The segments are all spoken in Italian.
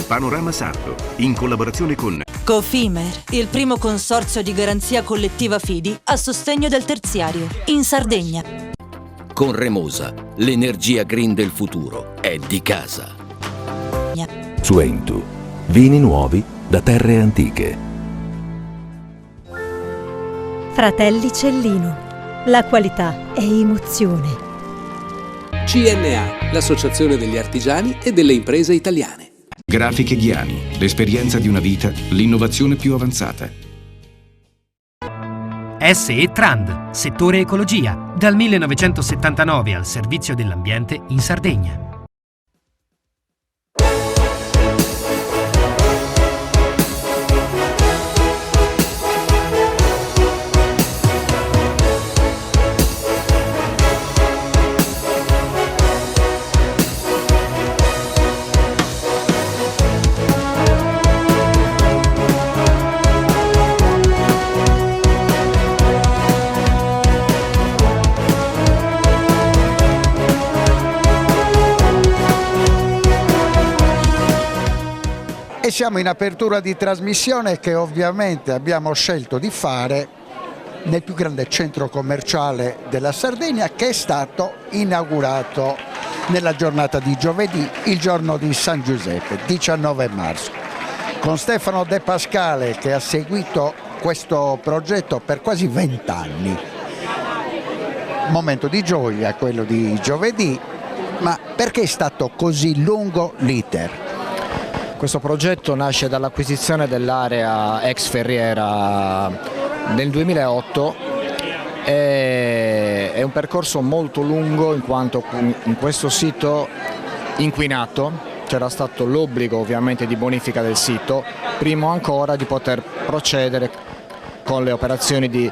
Panorama Sardo, in collaborazione con Cofimer, il primo consorzio di garanzia collettiva Fidi a sostegno del terziario, in Sardegna. Con Remosa, l'energia green del futuro è di casa. Suentu, vini nuovi da terre antiche. Fratelli Cellino, la qualità è emozione. CNA, l'associazione degli artigiani e delle imprese italiane. Grafiche Ghiani, l'esperienza di una vita, l'innovazione più avanzata. SE Trand, settore ecologia, dal 1979 al servizio dell'ambiente in Sardegna. E siamo in apertura di trasmissione che ovviamente abbiamo scelto di fare nel più grande centro commerciale della Sardegna, che è stato inaugurato nella giornata di giovedì, il giorno di San Giuseppe, 19 marzo. Con Stefano De Pascale, che ha seguito questo progetto per quasi 20 anni. Momento di gioia quello di giovedì, ma perché è stato così lungo l'iter? Questo progetto nasce dall'acquisizione dell'area ex Ferriera nel 2008. È un percorso molto lungo in quanto in questo sito inquinato c'era stato l'obbligo ovviamente di bonifica del sito, prima ancora di poter procedere con le operazioni di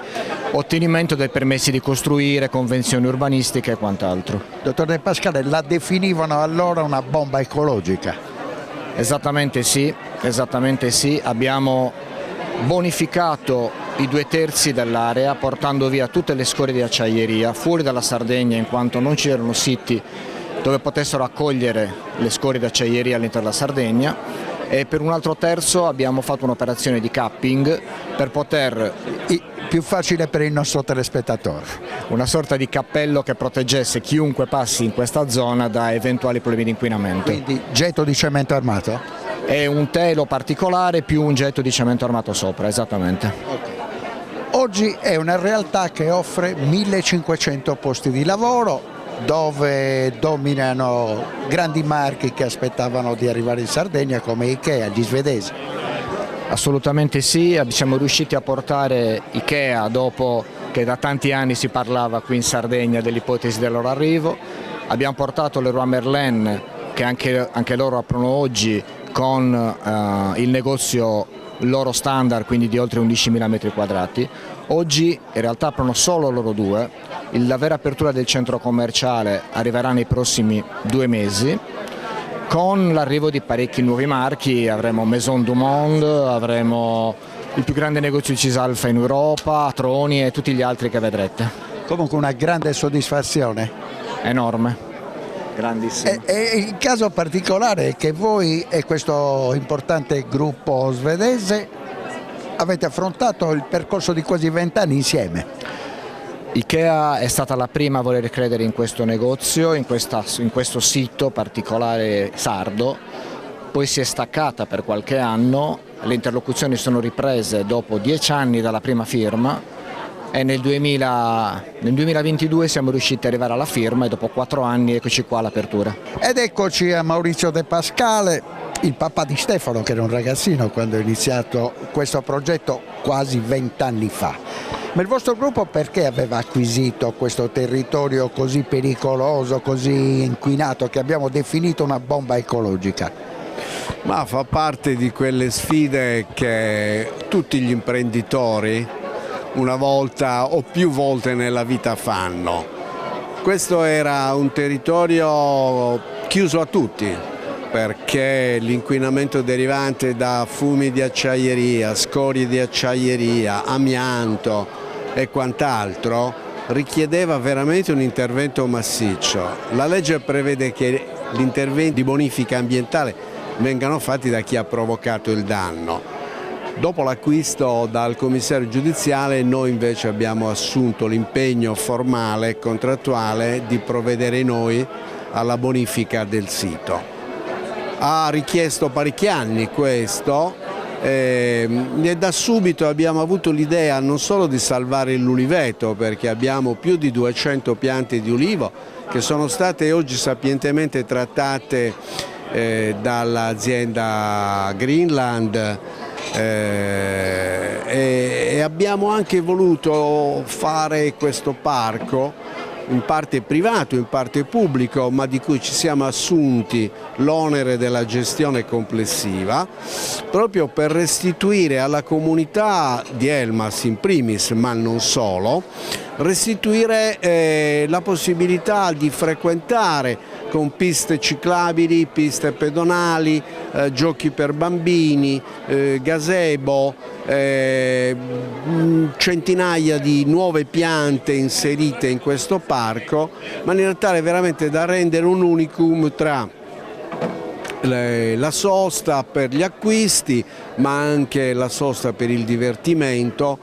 ottenimento dei permessi di costruire, convenzioni urbanistiche e quant'altro. Dottor De Pascale, la definivano allora una bomba ecologica. Esattamente sì, abbiamo bonificato i 2/3 dell'area portando via tutte le scorie di acciaieria fuori dalla Sardegna, in quanto non c'erano siti dove potessero accogliere le scorie di acciaieria all'interno della Sardegna, e per un altro terzo abbiamo fatto un'operazione di capping per poter... Più facile per il nostro telespettatore. Una sorta di cappello che proteggesse chiunque passi in questa zona da eventuali problemi di inquinamento. Quindi getto di cemento armato? È un telo particolare più un getto di cemento armato sopra, esattamente. Okay. Oggi è una realtà che offre 1500 posti di lavoro, dove dominano grandi marchi che aspettavano di arrivare in Sardegna come Ikea, gli svedesi. Assolutamente sì, siamo riusciti a portare Ikea dopo che da tanti anni si parlava qui in Sardegna dell'ipotesi del loro arrivo. Abbiamo portato Leroy Merlin, che anche loro aprono oggi con il negozio loro standard, quindi di oltre 11.000 metri quadrati. Oggi in realtà aprono solo loro due, la vera apertura del centro commerciale arriverà nei prossimi 2 mesi. Con l'arrivo di parecchi nuovi marchi avremo Maison du Monde, avremo il più grande negozio di Cisalfa in Europa, Troni e tutti gli altri che vedrete. Comunque una grande soddisfazione. Enorme, grandissimo. E il caso particolare è che voi e questo importante gruppo svedese avete affrontato il percorso di quasi 20 anni insieme. Ikea è stata la prima a voler credere in questo negozio, in questo sito particolare sardo, poi si è staccata per qualche anno, le interlocuzioni sono riprese dopo 10 anni dalla prima firma e nel 2022 siamo riusciti ad arrivare alla firma e dopo 4 anni eccoci qua all'apertura. Ed eccoci a Maurizio De Pascale, il papà di Stefano, che era un ragazzino quando ha iniziato questo progetto quasi 20 anni fa. Ma il vostro gruppo perché aveva acquisito questo territorio così pericoloso, così inquinato, che abbiamo definito una bomba ecologica? Ma fa parte di quelle sfide che tutti gli imprenditori una volta o più volte nella vita fanno. Questo era un territorio chiuso a tutti, perché l'inquinamento derivante da fumi di acciaieria, scorie di acciaieria, amianto e quant'altro richiedeva veramente un intervento massiccio. La legge prevede che gli interventi di bonifica ambientale vengano fatti da chi ha provocato il danno. Dopo l'acquisto dal commissario giudiziale noi invece abbiamo assunto l'impegno formale e contrattuale di provvedere noi alla bonifica del sito. Ha richiesto parecchi anni questo e da subito abbiamo avuto l'idea non solo di salvare l'uliveto, perché abbiamo più di 200 piante di ulivo che sono state oggi sapientemente trattate dall'azienda Greenland, e abbiamo anche voluto fare questo parco in parte privato, in parte pubblico, ma di cui ci siamo assunti l'onere della gestione complessiva, proprio per restituire alla comunità di Elmas in primis, ma non solo, restituire la possibilità di frequentare con piste ciclabili, piste pedonali, giochi per bambini, gazebo, centinaia di nuove piante inserite in questo parco, maniera tale veramente da rendere un unicum tra la sosta per gli acquisti, ma anche la sosta per il divertimento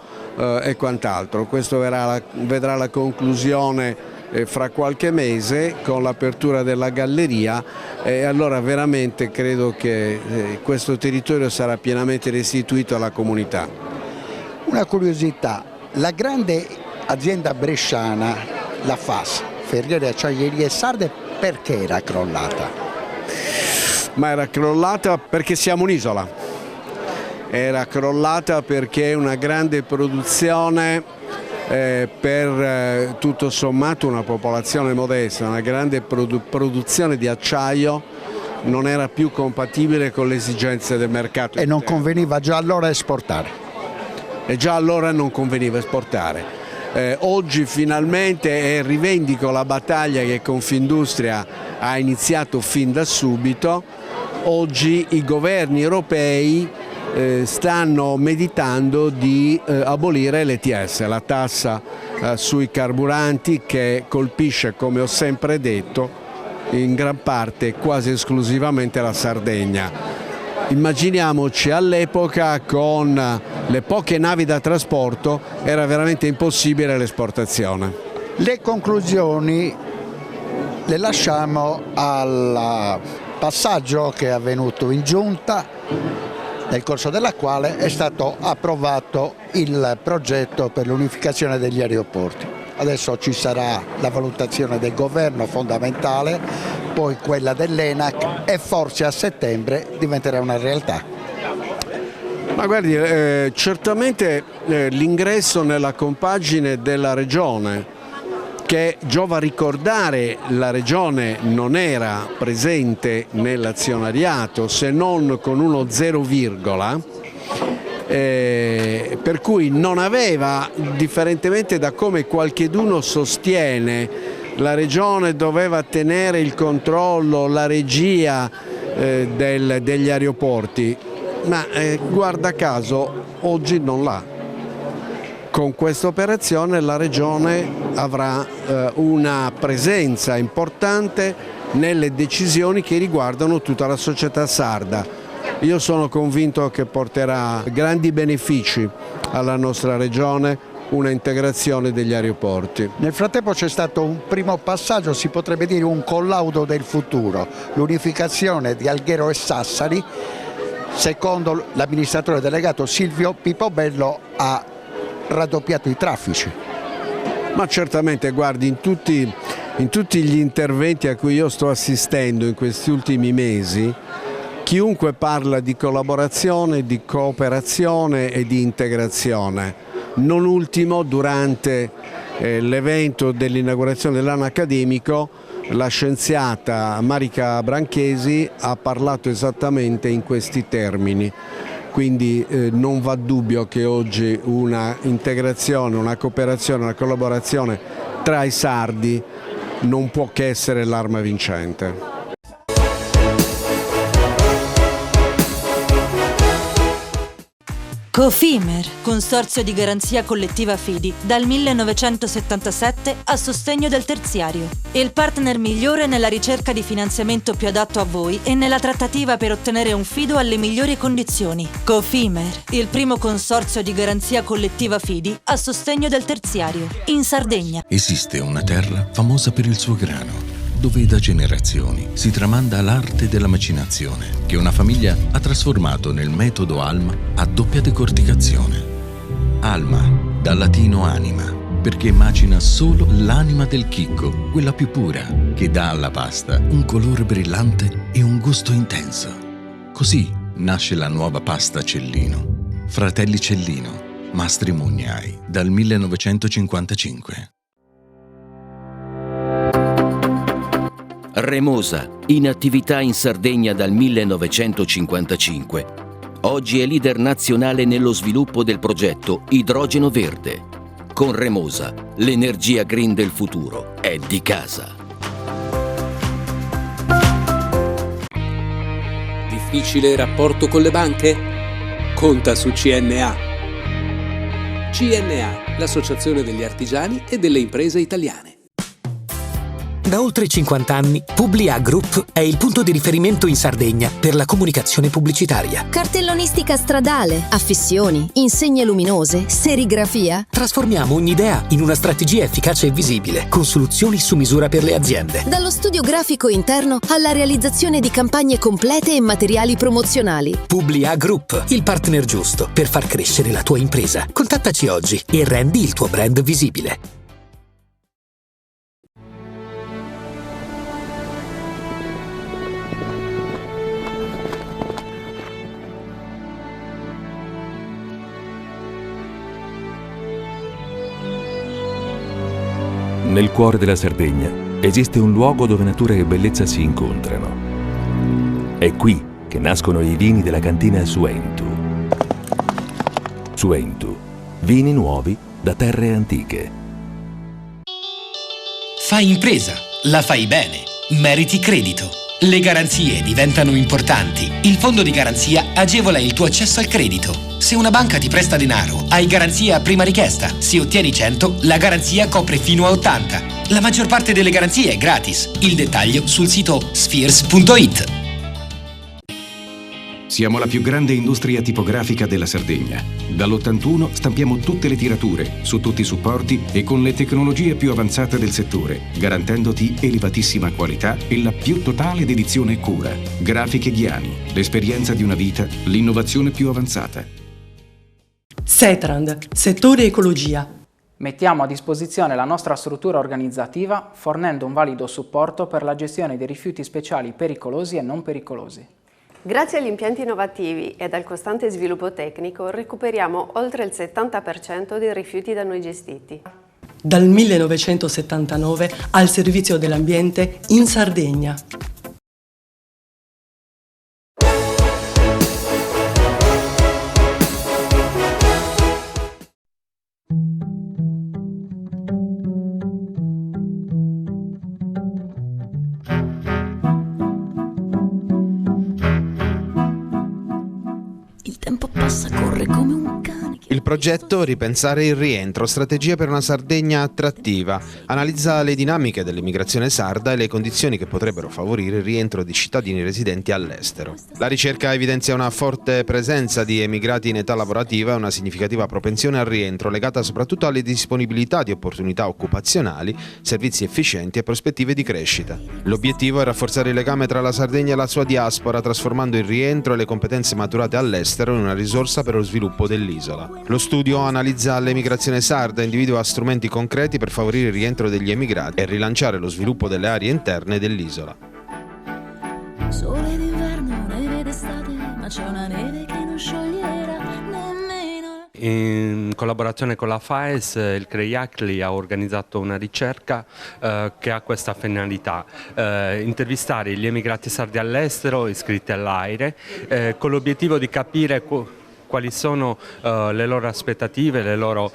e quant'altro. Questo vedrà la conclusione fra qualche mese con l'apertura della galleria, e allora veramente credo che questo territorio sarà pienamente restituito alla comunità. Una curiosità, la grande azienda bresciana, la FAS, Ferriere Acciaierie Sarde, perché era crollata? Ma era crollata perché siamo un'isola, era crollata perché è una grande produzione per tutto sommato una popolazione modesta, una grande produzione di acciaio non era più compatibile con le esigenze del mercato. E non conveniva già allora esportare? E già allora non conveniva esportare. Oggi finalmente, e rivendico la battaglia che Confindustria ha iniziato fin da subito, oggi i governi europei stanno meditando di abolire l'ETS, la tassa sui carburanti, che colpisce, come ho sempre detto, in gran parte, quasi esclusivamente la Sardegna. Immaginiamoci all'epoca, con le poche navi da trasporto era veramente impossibile l'esportazione. Le conclusioni le lasciamo al passaggio che è avvenuto in giunta, nel corso della quale è stato approvato il progetto per l'unificazione degli aeroporti. Adesso ci sarà la valutazione del governo fondamentale, poi quella dell'ENAC e forse a settembre diventerà una realtà. Ma guardi, certamente l'ingresso nella compagine della Regione, che giova ricordare la Regione non era presente nell'azionariato se non con uno 0, per cui non aveva, differentemente da come qualcheduno sostiene, la Regione doveva tenere il controllo, la regia degli aeroporti, ma guarda caso oggi non l'ha. Con questa operazione la Regione avrà una presenza importante nelle decisioni che riguardano tutta la società sarda. Io sono convinto che porterà grandi benefici alla nostra Regione una integrazione degli aeroporti. Nel frattempo c'è stato un primo passaggio, si potrebbe dire un collaudo del futuro, l'unificazione di Alghero e Sassari. Secondo l'amministratore delegato Silvio Pipobello ha raddoppiato i traffici. Ma certamente, guardi, in tutti gli interventi a cui io sto assistendo in questi ultimi mesi, chiunque parla di collaborazione, di cooperazione e di integrazione. Non ultimo, durante l'evento dell'inaugurazione dell'anno accademico, la scienziata Marica Branchesi ha parlato esattamente in questi termini. Quindi non va dubbio che oggi una integrazione, una cooperazione, una collaborazione tra i sardi non può che essere l'arma vincente. Cofimer, consorzio di garanzia collettiva Fidi, dal 1977 a sostegno del terziario. Il partner migliore nella ricerca di finanziamento più adatto a voi e nella trattativa per ottenere un fido alle migliori condizioni. Cofimer, il primo consorzio di garanzia collettiva Fidi a sostegno del terziario, in Sardegna. Esiste una terra famosa per il suo grano, dove da generazioni si tramanda l'arte della macinazione, che una famiglia ha trasformato nel metodo Alma a doppia decorticazione. Alma, dal latino anima, perché macina solo l'anima del chicco, quella più pura, che dà alla pasta un colore brillante e un gusto intenso. Così nasce la nuova pasta Cellino. Fratelli Cellino, Mastri Mugnai, dal 1955. Remosa, in attività in Sardegna dal 1955. Oggi è leader nazionale nello sviluppo del progetto Idrogeno Verde. Con Remosa, l'energia green del futuro è di casa. Difficile rapporto con le banche? Conta su CNA. CNA, l'associazione degli artigiani e delle imprese italiane. Da oltre 50 anni, Publia Group è il punto di riferimento in Sardegna per la comunicazione pubblicitaria. Cartellonistica stradale, affissioni, insegne luminose, serigrafia. Trasformiamo ogni idea in una strategia efficace e visibile, con soluzioni su misura per le aziende. Dallo studio grafico interno alla realizzazione di campagne complete e materiali promozionali. Publia Group, il partner giusto per far crescere la tua impresa. Contattaci oggi e rendi il tuo brand visibile. Nel cuore della Sardegna esiste un luogo dove natura e bellezza si incontrano. È qui che nascono i vini della cantina Suentu. Suentu, vini nuovi da terre antiche. Fai impresa, la fai bene, meriti credito. Le garanzie diventano importanti. Il fondo di garanzia agevola il tuo accesso al credito. Se una banca ti presta denaro, hai garanzia a prima richiesta. Se ottieni 100, la garanzia copre fino a 80. La maggior parte delle garanzie è gratis. Il dettaglio sul sito spheres.it. Siamo la più grande industria tipografica della Sardegna. Dall'81 stampiamo tutte le tirature, su tutti i supporti e con le tecnologie più avanzate del settore, garantendoti elevatissima qualità e la più totale dedizione e cura. Grafiche Ghiani, l'esperienza di una vita, l'innovazione più avanzata. Setrand, settore ecologia. Mettiamo a disposizione la nostra struttura organizzativa fornendo un valido supporto per la gestione dei rifiuti speciali pericolosi e non pericolosi. Grazie agli impianti innovativi e al costante sviluppo tecnico recuperiamo oltre il 70% dei rifiuti da noi gestiti. Dal 1979 al servizio dell'ambiente in Sardegna. Il progetto Ripensare il rientro, strategia per una Sardegna attrattiva, analizza le dinamiche dell'immigrazione sarda e le condizioni che potrebbero favorire il rientro di cittadini residenti all'estero. La ricerca evidenzia una forte presenza di emigrati in età lavorativa e una significativa propensione al rientro legata soprattutto alle disponibilità di opportunità occupazionali, servizi efficienti e prospettive di crescita. L'obiettivo è rafforzare il legame tra la Sardegna e la sua diaspora, trasformando il rientro e le competenze maturate all'estero in una risorsa per lo sviluppo dell'isola. Lo studio analizza l'emigrazione sarda e individua strumenti concreti per favorire il rientro degli emigrati e rilanciare lo sviluppo delle aree interne dell'isola. Sole d'inverno, neve d'estate, ma c'è una neve che non scioglierà nemmeno. In collaborazione con la FAES, il CREIACLI ha organizzato una ricerca che ha questa finalità, intervistare gli emigrati sardi all'estero iscritti all'AIRE con l'obiettivo di capire quali sono le loro aspettative, le loro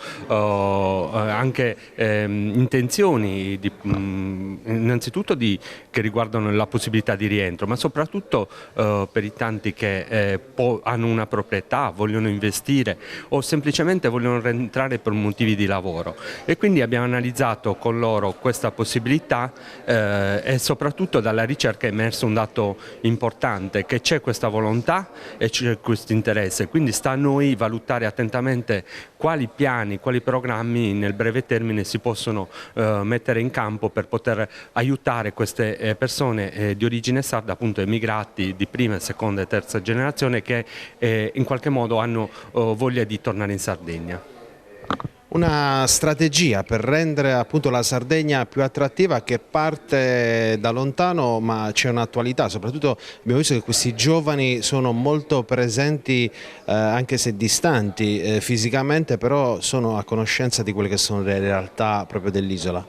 anche intenzioni, innanzitutto che riguardano la possibilità di rientro, ma soprattutto per i tanti che hanno una proprietà, vogliono investire o semplicemente vogliono rientrare per motivi di lavoro. E quindi abbiamo analizzato con loro questa possibilità e soprattutto dalla ricerca è emerso un dato importante, che c'è questa volontà e c'è questo interesse, quindi sta a noi valutare attentamente quali piani, quali programmi nel breve termine si possono mettere in campo per poter aiutare queste persone di origine sarda, appunto emigrati di prima, seconda e terza generazione, che in qualche modo hanno voglia di tornare in Sardegna. Una strategia per rendere appunto la Sardegna più attrattiva che parte da lontano, ma c'è un'attualità. Soprattutto abbiamo visto che questi giovani sono molto presenti, anche se distanti fisicamente, però sono a conoscenza di quelle che sono le realtà proprio dell'isola.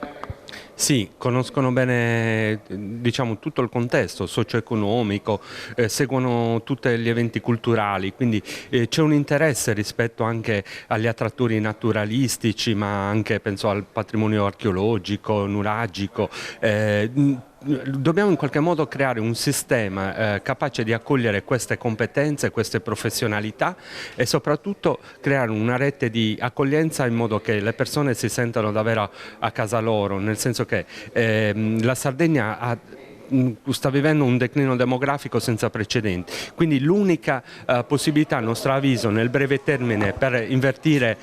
Sì, conoscono bene, diciamo, tutto il contesto socio-economico, seguono tutti gli eventi culturali, quindi c'è un interesse rispetto anche agli attrattori naturalistici, ma anche penso al patrimonio archeologico, nuragico. Dobbiamo in qualche modo creare un sistema capace di accogliere queste competenze, queste professionalità e soprattutto creare una rete di accoglienza in modo che le persone si sentano davvero a casa loro, nel senso che la Sardegna sta vivendo un declino demografico senza precedenti, quindi l'unica possibilità a nostro avviso nel breve termine per invertire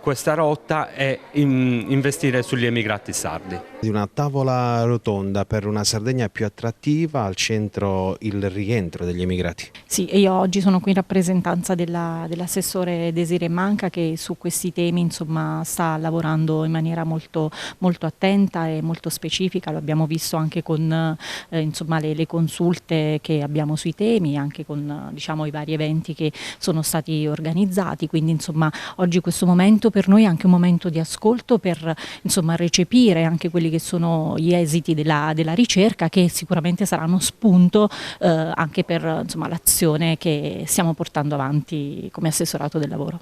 questa rotta è investire sugli emigrati sardi. Di una tavola rotonda per una Sardegna più attrattiva, al centro il rientro degli emigrati. Sì, io oggi sono qui in rappresentanza dell'assessore Desiree Manca, che su questi temi insomma sta lavorando in maniera molto attenta e molto specifica. Lo abbiamo visto anche con insomma le consulte che abbiamo sui temi, anche con diciamo i vari eventi che sono stati organizzati, quindi insomma oggi questo momento per noi è anche un momento di ascolto per insomma recepire anche quelli che sono gli esiti della ricerca, che sicuramente saranno spunto anche per insomma l'azione che stiamo portando avanti come assessorato del lavoro.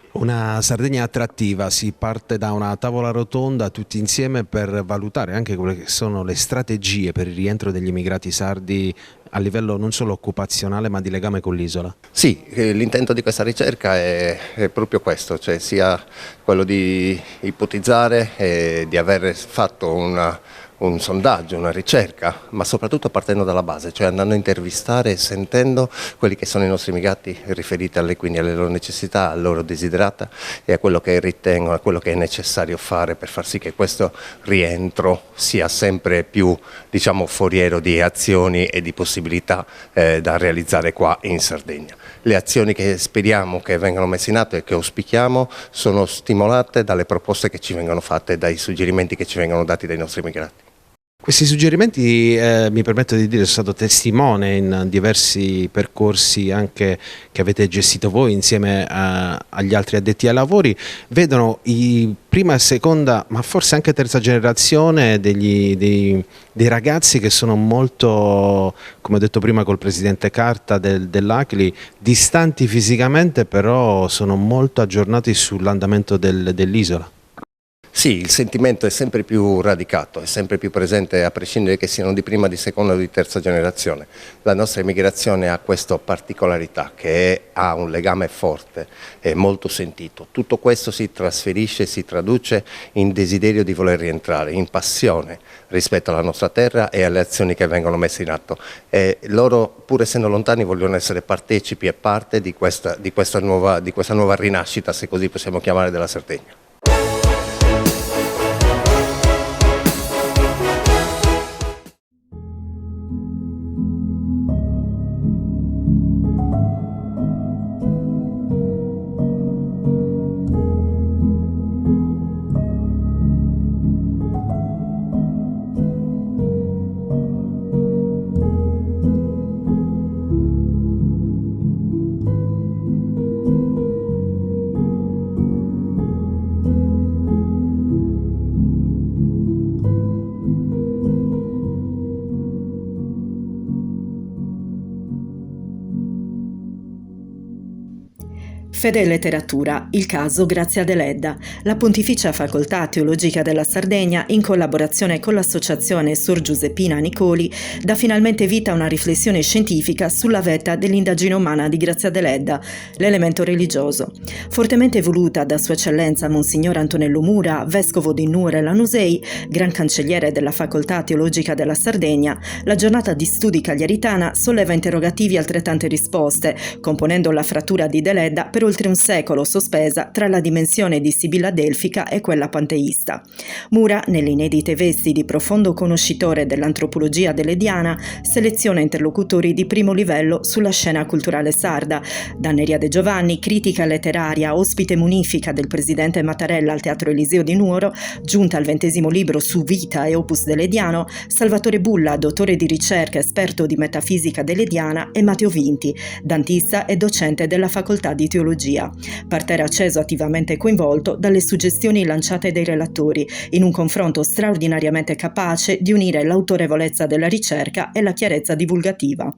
Una Sardegna attrattiva, si parte da una tavola rotonda tutti insieme per valutare anche quelle che sono le strategie per il rientro degli immigrati sardi a livello non solo occupazionale ma di legame con l'isola. Sì, l'intento di questa ricerca è proprio questo, cioè sia quello di ipotizzare e di aver fatto un sondaggio, una ricerca, ma soprattutto partendo dalla base, cioè andando a intervistare e sentendo quelli che sono i nostri immigrati riferiti quindi alle loro necessità, al loro desiderata e a quello che ritengono, a quello che è necessario fare per far sì che questo rientro sia sempre più, diciamo, foriero di azioni e di possibilità da realizzare qua in Sardegna. Le azioni che speriamo che vengano messe in atto e che auspichiamo sono stimolate dalle proposte che ci vengono fatte, dai suggerimenti che ci vengono dati dai nostri immigrati. Questi suggerimenti, mi permetto di dire, sono stato testimone in diversi percorsi anche che avete gestito voi insieme agli altri addetti ai lavori, vedono i prima e seconda, ma forse anche terza generazione dei ragazzi che sono molto, come ho detto prima col presidente Carta dell'Acli, distanti fisicamente, però sono molto aggiornati sull'andamento dell'isola. Sì, il sentimento è sempre più radicato, è sempre più presente a prescindere che siano di prima, di seconda o di terza generazione. La nostra immigrazione ha questa particolarità che ha un legame forte e molto sentito. Tutto questo si trasferisce, si traduce in desiderio di voler rientrare, in passione rispetto alla nostra terra e alle azioni che vengono messe in atto. E loro, pur essendo lontani, vogliono essere partecipi e parte di questa nuova rinascita, se così possiamo chiamare, della Sardegna. Fede e letteratura, il caso Grazia Deledda. La Pontificia Facoltà Teologica della Sardegna, in collaborazione con l'associazione Sor Giuseppina Nicoli, dà finalmente vita a una riflessione scientifica sulla vetta dell'indagine umana di Grazia Deledda, l'elemento religioso. Fortemente voluta da Sua Eccellenza Monsignor Antonello Mura, vescovo di Nuoro e Lanusei, gran cancelliere della Facoltà Teologica della Sardegna, la giornata di studi cagliaritana solleva interrogativi e altrettante risposte, componendo la frattura di Deledda per oltre un secolo sospesa tra la dimensione di Sibilla delfica e quella panteista. Mura, nelle inedite vesti di profondo conoscitore dell'antropologia delediana, seleziona interlocutori di primo livello sulla scena culturale sarda, da Neria De Giovanni, critica letteraria, ospite munifica del presidente Mattarella al Teatro Eliseo di Nuoro, giunta al 20° libro su vita e opus delediano, Salvatore Bulla, dottore di ricerca, esperto di metafisica delediana, e Matteo Vinti, dantista e docente della facoltà di teologia. Parterre acceso attivamente coinvolto dalle suggestioni lanciate dai relatori, in un confronto straordinariamente capace di unire l'autorevolezza della ricerca e la chiarezza divulgativa.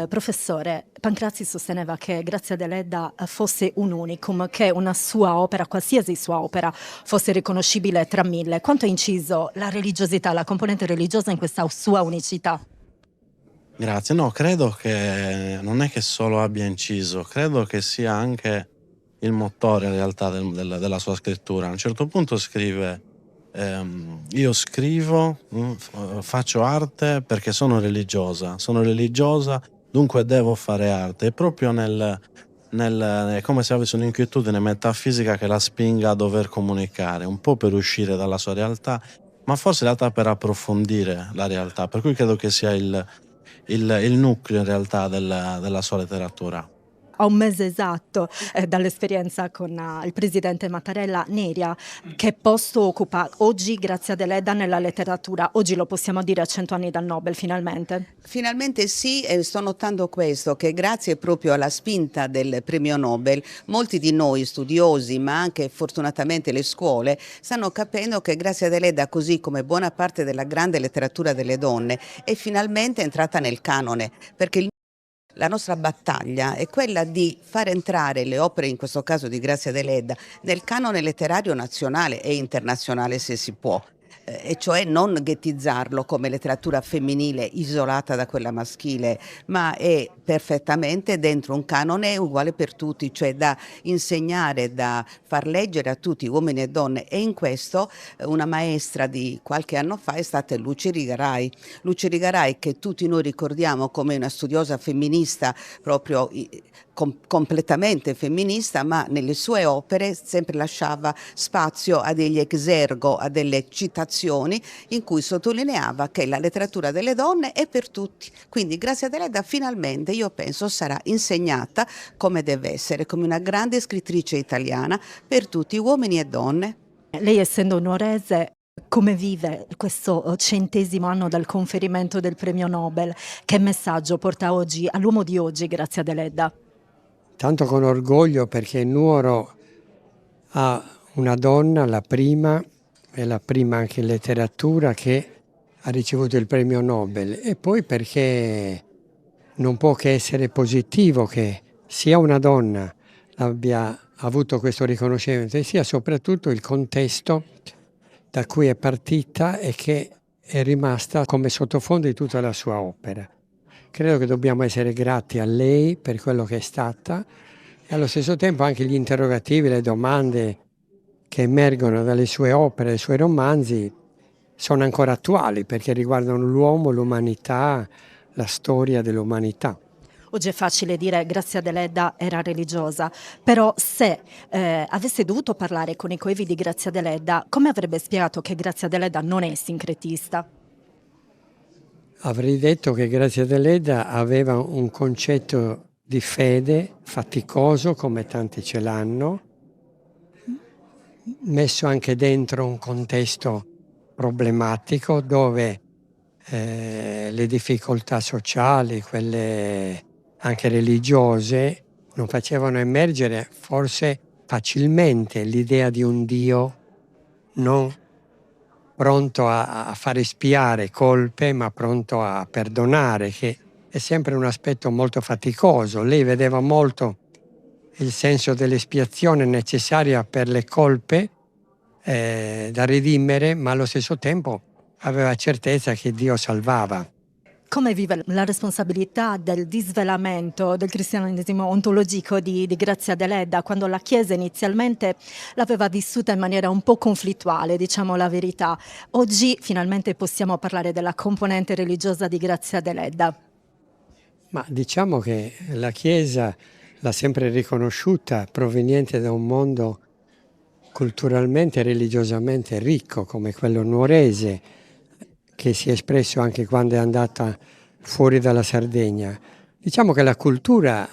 Professore, Pancrazzi sosteneva che Grazia Deledda fosse un unicum, che una sua opera, qualsiasi sua opera, fosse riconoscibile tra mille. Quanto ha inciso la religiosità, la componente religiosa in questa sua unicità? Grazie, no, credo che non è che solo abbia inciso, credo che sia anche il motore in realtà della sua scrittura. A un certo punto scrive: io scrivo, faccio arte perché sono religiosa, dunque devo fare arte. È proprio è come se avesse un'inquietudine metafisica che la spinga a dover comunicare, un po' per uscire dalla sua realtà, ma forse in realtà per approfondire la realtà, per cui credo che sia il nucleo in realtà della sua letteratura. A un mese esatto dall'esperienza con il presidente Mattarella, Neria, che posto occupa oggi Grazia Deledda nella letteratura? Oggi lo possiamo dire a 100 anni dal Nobel, finalmente? Finalmente sì, e sto notando questo, che grazie proprio alla spinta del premio Nobel, molti di noi studiosi, ma anche fortunatamente le scuole, stanno capendo che Grazia Deledda, così come buona parte della grande letteratura delle donne, è finalmente entrata nel canone, perché la nostra battaglia è quella di far entrare le opere, in questo caso di Grazia Deledda, nel canone letterario nazionale e internazionale se si può. E cioè non ghettizzarlo come letteratura femminile isolata da quella maschile, ma è perfettamente dentro un canone uguale per tutti, cioè da insegnare, da far leggere a tutti, uomini e donne. E in questo una maestra di qualche anno fa è stata Luce Rigarai. Luce Rigarai, che tutti noi ricordiamo come una studiosa femminista, proprio completamente femminista, ma nelle sue opere sempre lasciava spazio a degli exergo, a delle citazioni in cui sottolineava che la letteratura delle donne è per tutti. Quindi Grazia Deledda finalmente, io penso, sarà insegnata come deve essere, come una grande scrittrice italiana per tutti, uomini e donne. Lei, essendo nuorese, come vive questo 100° anno dal conferimento del premio Nobel? Che messaggio porta oggi all'uomo di oggi Grazia Deledda? Tanto con orgoglio, perché Nuoro ha una donna, la prima anche in letteratura, che ha ricevuto il premio Nobel, e poi perché non può che essere positivo che sia una donna abbia avuto questo riconoscimento e sia soprattutto il contesto da cui è partita e che è rimasta come sottofondo di tutta la sua opera. Credo che dobbiamo essere grati a lei per quello che è stata e allo stesso tempo anche gli interrogativi, le domande che emergono dalle sue opere, dai suoi romanzi, sono ancora attuali perché riguardano l'uomo, l'umanità, la storia dell'umanità. Oggi è facile dire Grazia Deledda era religiosa, però se avesse dovuto parlare con i coevi di Grazia Deledda, come avrebbe spiegato che Grazia Deledda non è sincretista? Avrei detto che Grazia Deledda aveva un concetto di fede faticoso, come tanti ce l'hanno, messo anche dentro un contesto problematico dove le difficoltà sociali, quelle anche religiose, non facevano emergere forse facilmente l'idea di un Dio non pronto a far espiare colpe, ma pronto a perdonare, che è sempre un aspetto molto faticoso. Lei vedeva molto il senso dell'espiazione necessaria per le colpe da redimere, ma allo stesso tempo aveva certezza che Dio salvava. Come vive la responsabilità del disvelamento del cristianesimo ontologico di Grazia Deledda, quando la Chiesa inizialmente l'aveva vissuta in maniera un po' conflittuale, diciamo la verità. Oggi finalmente possiamo parlare della componente religiosa di Grazia Deledda. Ma diciamo che la Chiesa l'ha sempre riconosciuta proveniente da un mondo culturalmente e religiosamente ricco come quello nuorese, che si è espresso anche quando è andata fuori dalla Sardegna. Diciamo che la cultura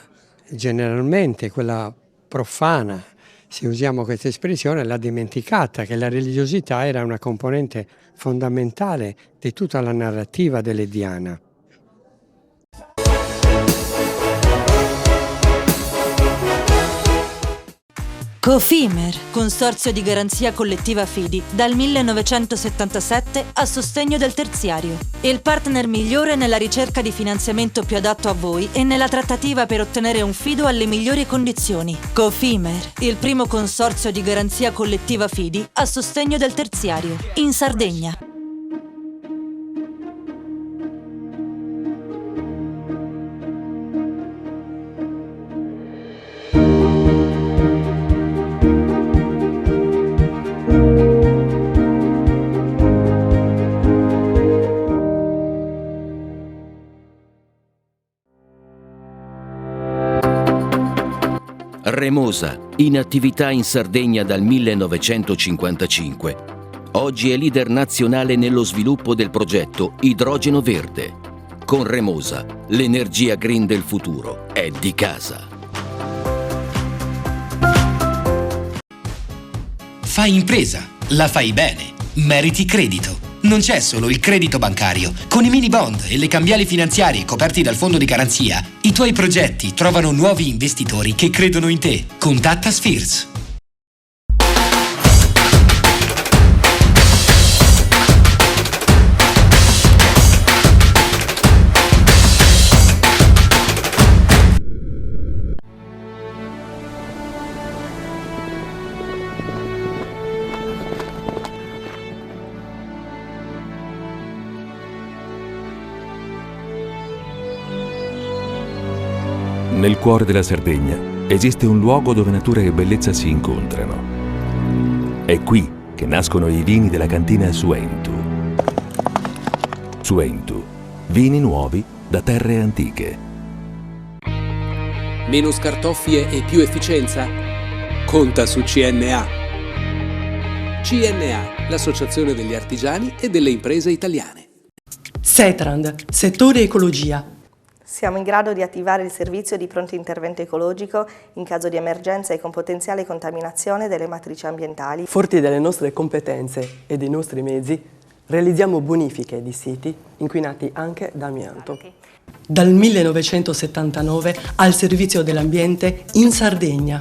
generalmente, quella profana, se usiamo questa espressione, l'ha dimenticata, che la religiosità era una componente fondamentale di tutta la narrativa dell'Ediana. Cofimer, consorzio di garanzia collettiva Fidi, dal 1977 a sostegno del terziario. Il partner migliore nella ricerca di finanziamento più adatto a voi e nella trattativa per ottenere un fido alle migliori condizioni. Cofimer, il primo consorzio di garanzia collettiva Fidi a sostegno del terziario, in Sardegna. Remosa, in attività in Sardegna dal 1955. Oggi è leader nazionale nello sviluppo del progetto Idrogeno Verde. Con Remosa, l'energia green del futuro è di casa. Fai impresa, la fai bene, meriti credito. Non c'è solo il credito bancario. Con i mini bond e le cambiali finanziarie coperti dal fondo di garanzia, i tuoi progetti trovano nuovi investitori che credono in te. Contatta Spheres. Nel cuore della Sardegna esiste un luogo dove natura e bellezza si incontrano. È qui che nascono i vini della cantina Suentu. Suentu, vini nuovi da terre antiche. Meno scartoffie e più efficienza? Conta su CNA. CNA, l'associazione degli artigiani e delle imprese italiane. Setrand, settore ecologia. Siamo in grado di attivare il servizio di pronto intervento ecologico in caso di emergenza e con potenziale contaminazione delle matrici ambientali. Forti delle nostre competenze e dei nostri mezzi, realizziamo bonifiche di siti inquinati anche da amianto. Dal 1979 al servizio dell'ambiente in Sardegna.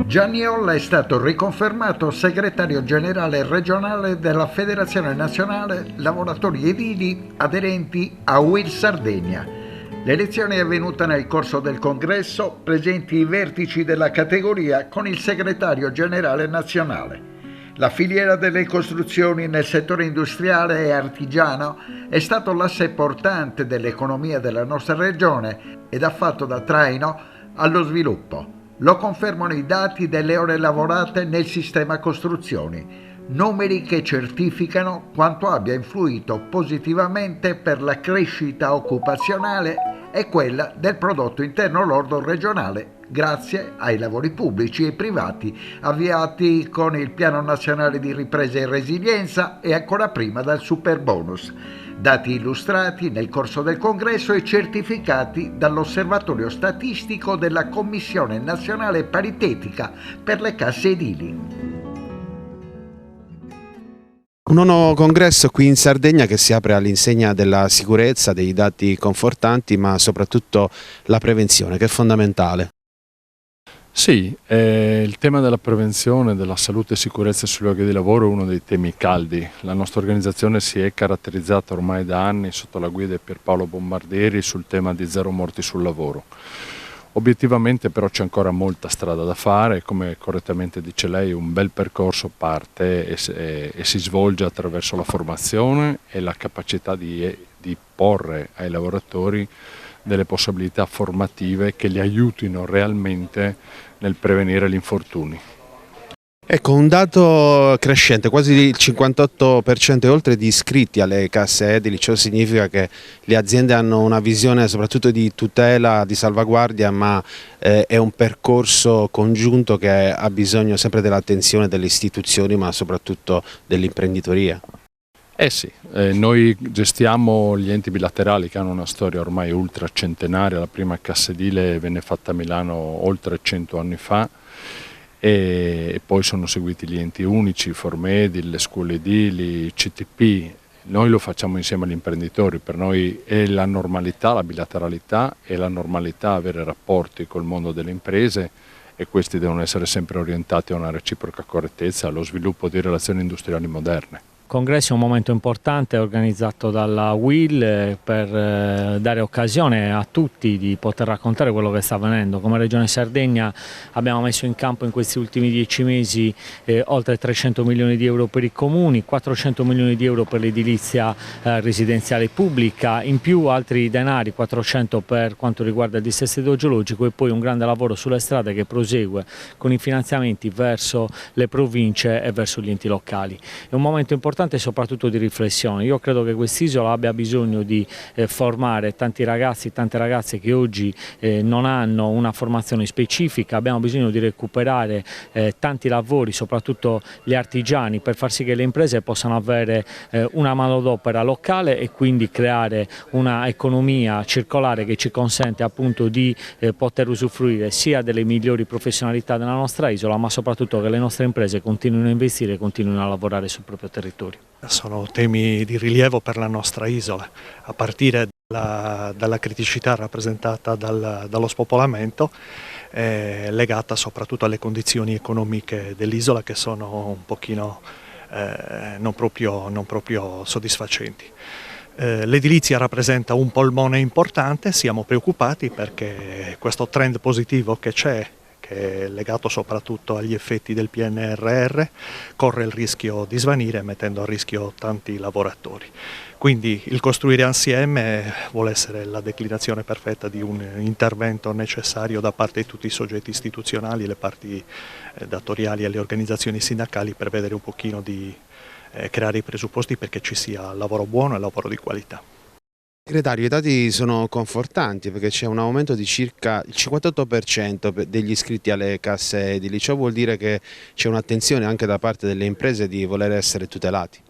Gianni Olla è stato riconfermato segretario generale regionale della Federazione Nazionale Lavoratori Edili aderenti a UIL Sardegna. L'elezione è avvenuta nel corso del congresso, presenti i vertici della categoria con il segretario generale nazionale. La filiera delle costruzioni nel settore industriale e artigiano è stato l'asse portante dell'economia della nostra regione ed ha fatto da traino allo sviluppo. Lo confermano i dati delle ore lavorate nel sistema costruzioni, numeri che certificano quanto abbia influito positivamente per la crescita occupazionale e quella del prodotto interno lordo regionale grazie ai lavori pubblici e privati avviati con il Piano Nazionale di Ripresa e Resilienza e ancora prima dal Superbonus. Dati illustrati nel corso del congresso e certificati dall'Osservatorio Statistico della Commissione Nazionale Paritetica per le Casse Edili. Un nono congresso qui in Sardegna che si apre all'insegna della sicurezza, dei dati confortanti, ma soprattutto la prevenzione, che è fondamentale. Sì, il tema della prevenzione, della salute e sicurezza sui luoghi di lavoro è uno dei temi caldi. La nostra organizzazione si è caratterizzata ormai da anni sotto la guida di Pierpaolo Bombardieri sul tema di 0 morti sul lavoro. Obiettivamente però c'è ancora molta strada da fare, come correttamente dice lei, un bel percorso parte e si svolge attraverso la formazione e la capacità di porre ai lavoratori delle possibilità formative che li aiutino realmente nel prevenire gli infortuni. Ecco, un dato crescente, quasi il 58% e oltre di iscritti alle casse edili, ciò significa che le aziende hanno una visione soprattutto di tutela, di salvaguardia, ma è un percorso congiunto che ha bisogno sempre dell'attenzione delle istituzioni, ma soprattutto dell'imprenditoria. Sì, noi gestiamo gli enti bilaterali che hanno una storia ormai ultra centenaria. La prima cassa edile venne fatta a Milano oltre 100 anni fa e poi sono seguiti gli enti unici, Formedil, le scuole edili, CTP. Noi lo facciamo insieme agli imprenditori, per noi è la normalità, la bilateralità, è la normalità avere rapporti col mondo delle imprese e questi devono essere sempre orientati a una reciproca correttezza e allo sviluppo di relazioni industriali moderne. Il congresso è un momento importante organizzato dalla UIL per dare occasione a tutti di poter raccontare quello che sta avvenendo. Come Regione Sardegna abbiamo messo in campo in questi ultimi 10 mesi oltre 300 milioni di euro per i comuni, 400 milioni di euro per l'edilizia residenziale pubblica, in più altri denari, 400 per quanto riguarda il dissesto idrogeologico e poi un grande lavoro sulle strade che prosegue con i finanziamenti verso le province e verso gli enti locali. È un momento importante e soprattutto di riflessione. Io credo che quest'isola abbia bisogno di formare tanti ragazzi e tante ragazze che oggi non hanno una formazione specifica, abbiamo bisogno di recuperare tanti lavori, soprattutto gli artigiani, per far sì che le imprese possano avere una manodopera locale e quindi creare una economia circolare che ci consente appunto di poter usufruire sia delle migliori professionalità della nostra isola, ma soprattutto che le nostre imprese continuino a investire e continuino a lavorare sul proprio territorio. Sono temi di rilievo per la nostra isola, a partire dalla criticità rappresentata dallo spopolamento, legata soprattutto alle condizioni economiche dell'isola che sono un pochino non proprio soddisfacenti. L'edilizia rappresenta un polmone importante, siamo preoccupati perché questo trend positivo che c'è, che è legato soprattutto agli effetti del PNRR, corre il rischio di svanire mettendo a rischio tanti lavoratori. Quindi il costruire assieme vuole essere la declinazione perfetta di un intervento necessario da parte di tutti i soggetti istituzionali, le parti datoriali e le organizzazioni sindacali per vedere un pochino di creare i presupposti perché ci sia lavoro buono e lavoro di qualità. Segretario, i dati sono confortanti perché c'è un aumento di circa il 58% degli iscritti alle casse edili, ciò vuol dire che c'è un'attenzione anche da parte delle imprese di voler essere tutelati.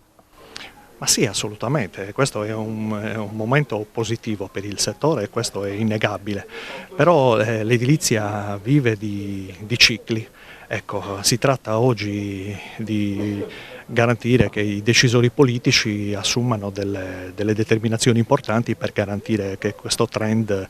Ma sì, assolutamente, questo è un momento positivo per il settore e questo è innegabile, però l'edilizia vive di cicli. Ecco, si tratta oggi di garantire che i decisori politici assumano delle determinazioni importanti per garantire che questo trend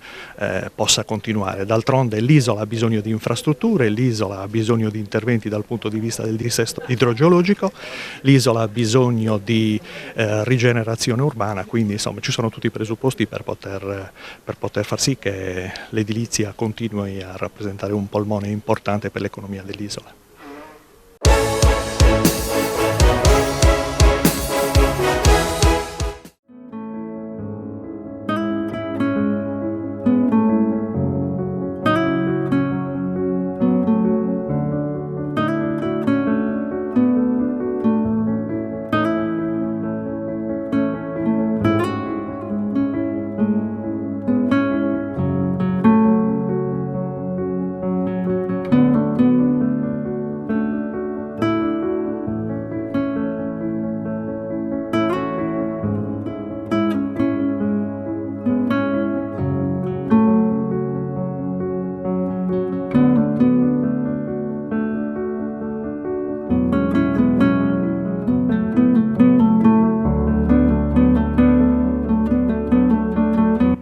possa continuare. D'altronde l'isola ha bisogno di infrastrutture, l'isola ha bisogno di interventi dal punto di vista del dissesto idrogeologico, l'isola ha bisogno di rigenerazione urbana, quindi insomma ci sono tutti i presupposti per poter far sì che l'edilizia continui a rappresentare un polmone importante per l'economia dell'isola.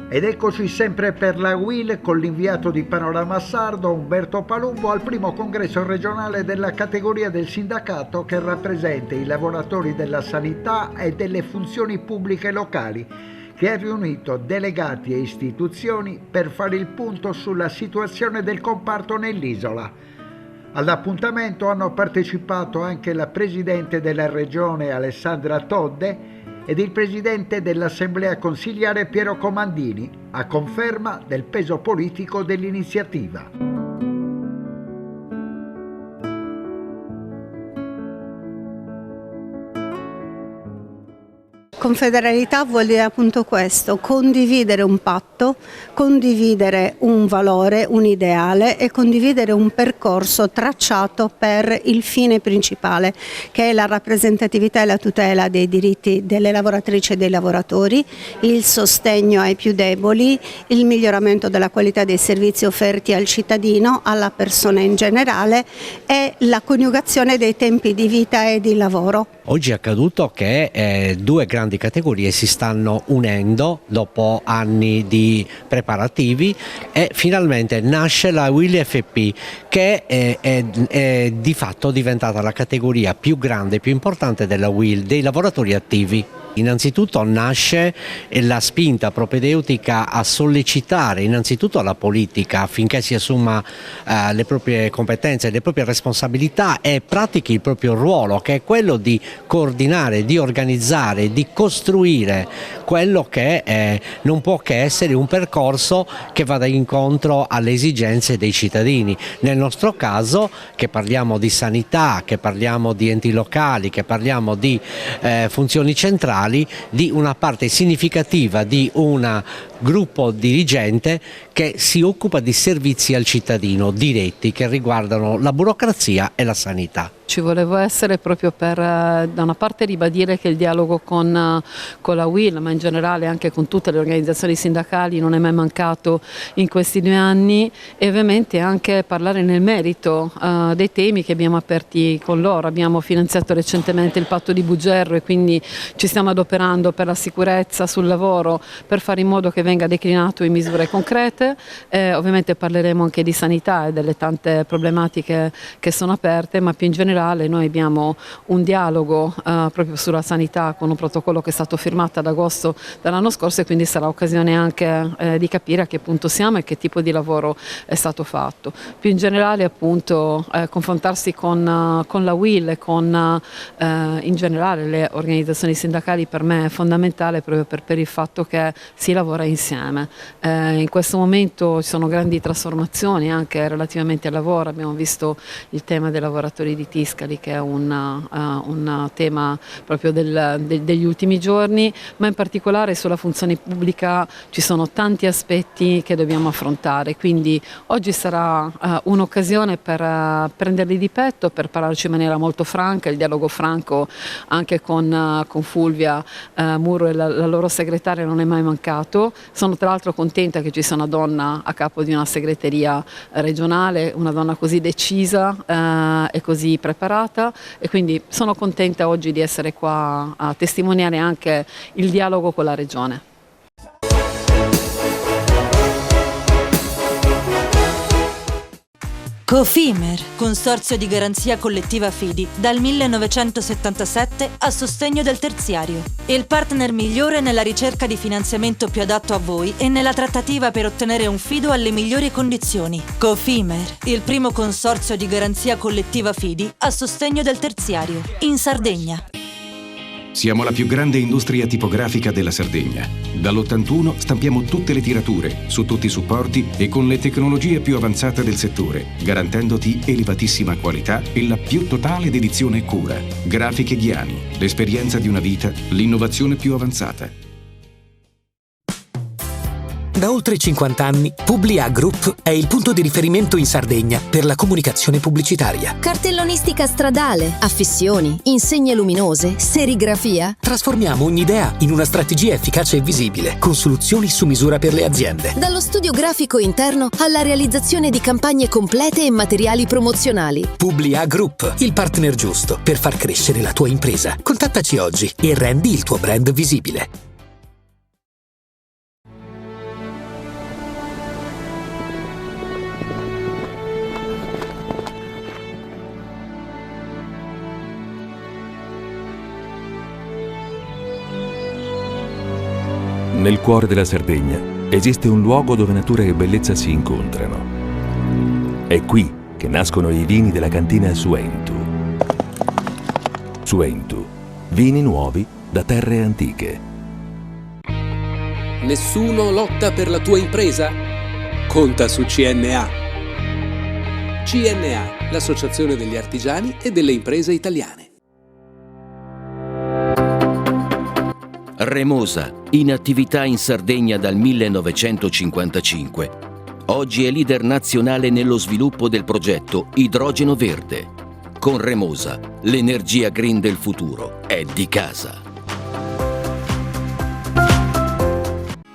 Ed eccoci sempre per la UIL con l'inviato di Panorama Sardo Umberto Palumbo al primo congresso regionale della categoria del sindacato che rappresenta i lavoratori della sanità e delle funzioni pubbliche locali, che ha riunito delegati e istituzioni per fare il punto sulla situazione del comparto nell'isola. All'appuntamento hanno partecipato anche la Presidente della Regione Alessandra Todde ed il Presidente dell'Assemblea Consiliare Piero Comandini, a conferma del peso politico dell'iniziativa. Confederalità vuol dire appunto questo: condividere un patto, condividere un valore, un ideale e condividere un percorso tracciato per il fine principale, che è la rappresentatività e la tutela dei diritti delle lavoratrici e dei lavoratori, il sostegno ai più deboli, il miglioramento della qualità dei servizi offerti al cittadino, alla persona in generale e la coniugazione dei tempi di vita e di lavoro. Oggi è accaduto che due grandi categorie si stanno unendo dopo anni di preparativi e finalmente nasce la UIL FP, che è di fatto diventata la categoria più grande, più importante della UIL, dei lavoratori attivi. Innanzitutto nasce la spinta propedeutica a sollecitare innanzitutto la politica affinché si assuma le proprie competenze, le proprie responsabilità e pratichi il proprio ruolo, che è quello di coordinare, di organizzare, di costruire quello che non può che essere un percorso che vada incontro alle esigenze dei cittadini. Nel nostro caso, che parliamo di sanità, che parliamo di enti locali, che parliamo di funzioni centrali, di una parte significativa di un gruppo dirigente che si occupa di servizi al cittadino diretti che riguardano la burocrazia e la sanità. Ci volevo essere proprio per da una parte ribadire che il dialogo con la UIL, ma in generale anche con tutte le organizzazioni sindacali, non è mai mancato in questi 2 anni, e ovviamente anche parlare nel merito dei temi che abbiamo aperti con loro. Abbiamo finanziato recentemente il patto di Bugerro e quindi ci stiamo adoperando per la sicurezza sul lavoro, per fare in modo che venga declinato in misure concrete. Ovviamente parleremo anche di sanità e delle tante problematiche che sono aperte, ma più in generale noi abbiamo un dialogo proprio sulla sanità con un protocollo che è stato firmato ad agosto dell'anno scorso, e quindi sarà occasione anche di capire a che punto siamo e che tipo di lavoro è stato fatto. Più in generale appunto confrontarsi con la UIL e con in generale le organizzazioni sindacali per me è fondamentale, proprio per il fatto che si lavora insieme. In questo momento ci sono grandi trasformazioni anche relativamente al lavoro. Abbiamo visto il tema dei lavoratori di Tiscali, che è un tema proprio degli ultimi giorni, ma in particolare sulla funzione pubblica ci sono tanti aspetti che dobbiamo affrontare, quindi oggi sarà un'occasione per prenderli di petto, per parlarci in maniera molto franca, il dialogo franco anche con Fulvia Muro e la loro segretaria non è mai mancato. Sono tra l'altro contenta che ci sia una donna a capo di una segreteria regionale, una donna così decisa e così preparata preparata e quindi sono contenta oggi di essere qua a testimoniare anche il dialogo con la Regione. Cofimer, consorzio di garanzia collettiva Fidi, dal 1977 a sostegno del terziario. Il partner migliore nella ricerca di finanziamento più adatto a voi e nella trattativa per ottenere un fido alle migliori condizioni. Cofimer, il primo consorzio di garanzia collettiva Fidi a sostegno del terziario, in Sardegna. Siamo la più grande industria tipografica della Sardegna. Dall'81 stampiamo tutte le tirature, su tutti i supporti e con le tecnologie più avanzate del settore, garantendoti elevatissima qualità e la più totale dedizione e cura. Grafiche Ghiani, l'esperienza di una vita, l'innovazione più avanzata. Da oltre 50 anni, Publia Group è il punto di riferimento in Sardegna per la comunicazione pubblicitaria. Cartellonistica stradale, affissioni, insegne luminose, serigrafia. Trasformiamo ogni idea in una strategia efficace e visibile, con soluzioni su misura per le aziende. Dallo studio grafico interno alla realizzazione di campagne complete e materiali promozionali. Publia Group, il partner giusto per far crescere la tua impresa. Contattaci oggi e rendi il tuo brand visibile. Nel cuore della Sardegna esiste un luogo dove natura e bellezza si incontrano. È qui che nascono i vini della cantina Suentu. Suentu, vini nuovi da terre antiche. Nessuno lotta per la tua impresa? Conta su CNA. CNA, l'associazione degli artigiani e delle imprese italiane. Remosa, in attività in Sardegna dal 1955. Oggi è leader nazionale nello sviluppo del progetto Idrogeno Verde. Con Remosa, l'energia green del futuro è di casa.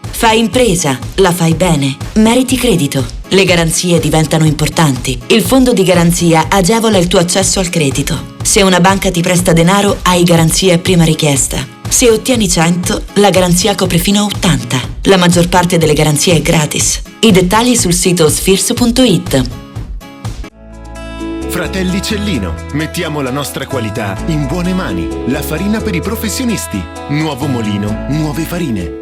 Fai impresa, la fai bene, meriti credito. Le garanzie diventano importanti. Il fondo di garanzia agevola il tuo accesso al credito. Se una banca ti presta denaro, hai garanzia a prima richiesta. Se ottieni 100, la garanzia copre fino a 80. La maggior parte delle garanzie è gratis. I dettagli sul sito sfirso.it. Fratelli Cellino, mettiamo la nostra qualità in buone mani. La farina per i professionisti. Nuovo mulino, nuove farine.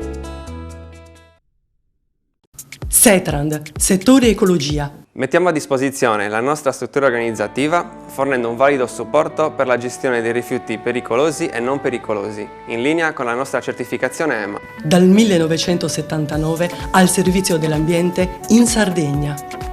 Setrand, settore ecologia. Mettiamo a disposizione la nostra struttura organizzativa fornendo un valido supporto per la gestione dei rifiuti pericolosi e non pericolosi, in linea con la nostra certificazione EMA. Dal 1979 al servizio dell'ambiente in Sardegna.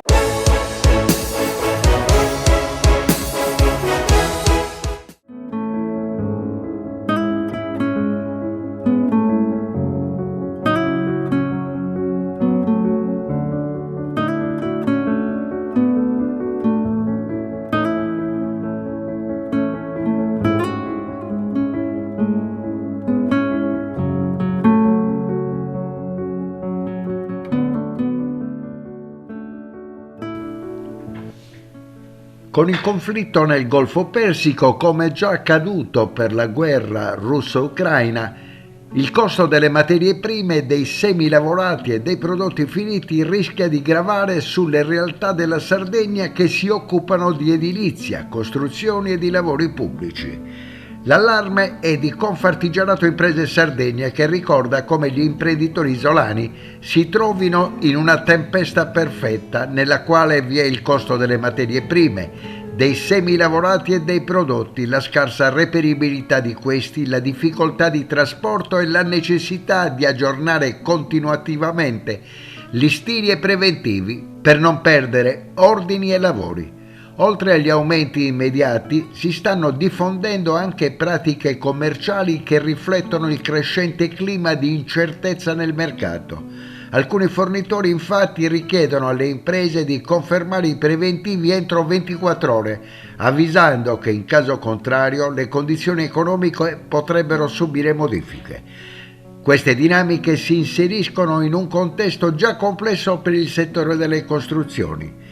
Con il conflitto nel Golfo Persico, come già accaduto per la guerra russo-ucraina, il costo delle materie prime, dei semilavorati e dei prodotti finiti rischia di gravare sulle realtà della Sardegna che si occupano di edilizia, costruzioni e di lavori pubblici. L'allarme è di Confartigianato Imprese Sardegna, che ricorda come gli imprenditori isolani si trovino in una tempesta perfetta nella quale vi è il costo delle materie prime, dei semilavorati e dei prodotti, la scarsa reperibilità di questi, la difficoltà di trasporto e la necessità di aggiornare continuativamente listini e preventivi per non perdere ordini e lavori. Oltre agli aumenti immediati, si stanno diffondendo anche pratiche commerciali che riflettono il crescente clima di incertezza nel mercato. Alcuni fornitori infatti richiedono alle imprese di confermare i preventivi entro 24 ore, avvisando che in caso contrario le condizioni economiche potrebbero subire modifiche. Queste dinamiche si inseriscono in un contesto già complesso per il settore delle costruzioni.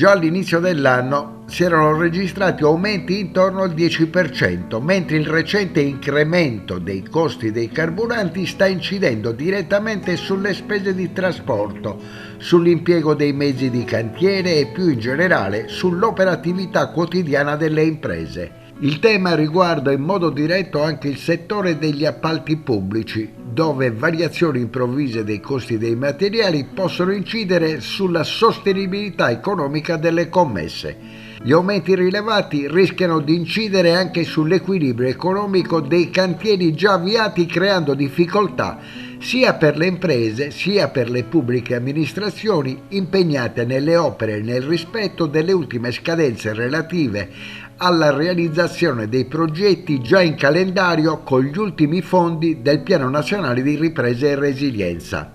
Già all'inizio dell'anno si erano registrati aumenti intorno al 10%, mentre il recente incremento dei costi dei carburanti sta incidendo direttamente sulle spese di trasporto, sull'impiego dei mezzi di cantiere e più in generale sull'operatività quotidiana delle imprese. Il tema riguarda in modo diretto anche il settore degli appalti pubblici, dove variazioni improvvise dei costi dei materiali possono incidere sulla sostenibilità economica delle commesse. Gli aumenti rilevati rischiano di incidere anche sull'equilibrio economico dei cantieri già avviati, creando difficoltà sia per le imprese sia per le pubbliche amministrazioni impegnate nelle opere nel rispetto delle ultime scadenze relative alla realizzazione dei progetti già in calendario con gli ultimi fondi del Piano Nazionale di Ripresa e Resilienza.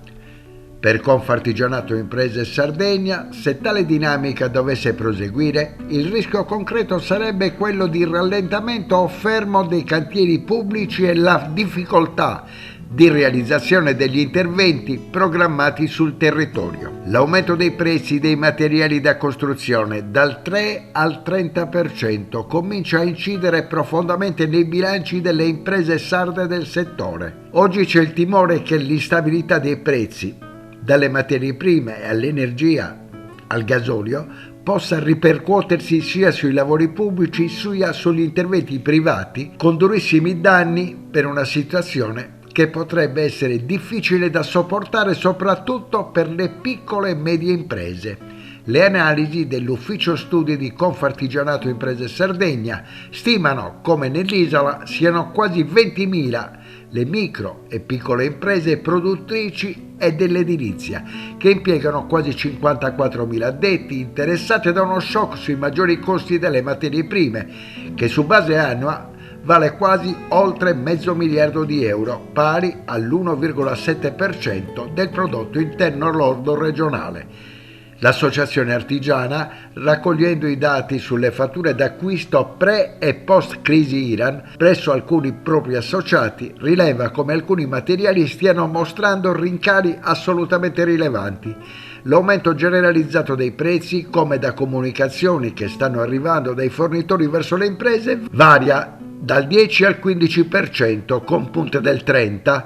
Per Confartigianato Imprese Sardegna, se tale dinamica dovesse proseguire, il rischio concreto sarebbe quello di rallentamento o fermo dei cantieri pubblici e la difficoltà di realizzazione degli interventi programmati sul territorio. L'aumento dei prezzi dei materiali da costruzione dal 3 al 30% comincia a incidere profondamente nei bilanci delle imprese sarde del settore. Oggi c'è il timore che l'instabilità dei prezzi, dalle materie prime all'energia al gasolio, possa ripercuotersi sia sui lavori pubblici sia sugli interventi privati, con durissimi danni per una situazione che potrebbe essere difficile da sopportare soprattutto per le piccole e medie imprese. Le analisi dell'Ufficio Studi di Confartigianato Imprese Sardegna stimano come nell'isola siano quasi 20.000 le micro e piccole imprese produttrici e dell'edilizia, che impiegano quasi 54.000 addetti interessate da uno shock sui maggiori costi delle materie prime, che su base annua vale quasi oltre $500 miliardi, pari all'1,7% del prodotto interno lordo regionale. L'associazione artigiana, raccogliendo i dati sulle fatture d'acquisto pre e post crisi Iran presso alcuni propri associati, rileva come alcuni materiali stiano mostrando rincari assolutamente rilevanti. L'aumento generalizzato dei prezzi, come da comunicazioni che stanno arrivando dai fornitori verso le imprese, varia dal 10 al 15%, con punte del 30%.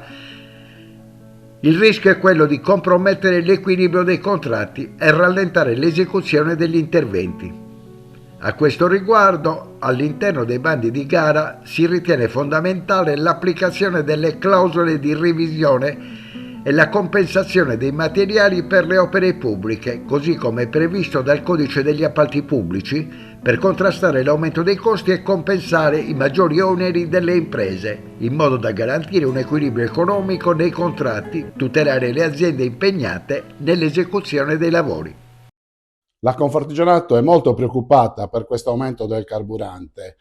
Il rischio è quello di compromettere l'equilibrio dei contratti e rallentare l'esecuzione degli interventi. A questo riguardo, all'interno dei bandi di gara si ritiene fondamentale l'applicazione delle clausole di revisione e la compensazione dei materiali per le opere pubbliche, così come previsto dal Codice degli Appalti Pubblici, per contrastare l'aumento dei costi e compensare i maggiori oneri delle imprese, in modo da garantire un equilibrio economico nei contratti, tutelare le aziende impegnate nell'esecuzione dei lavori. La Confartigianato è molto preoccupata per questo aumento del carburante.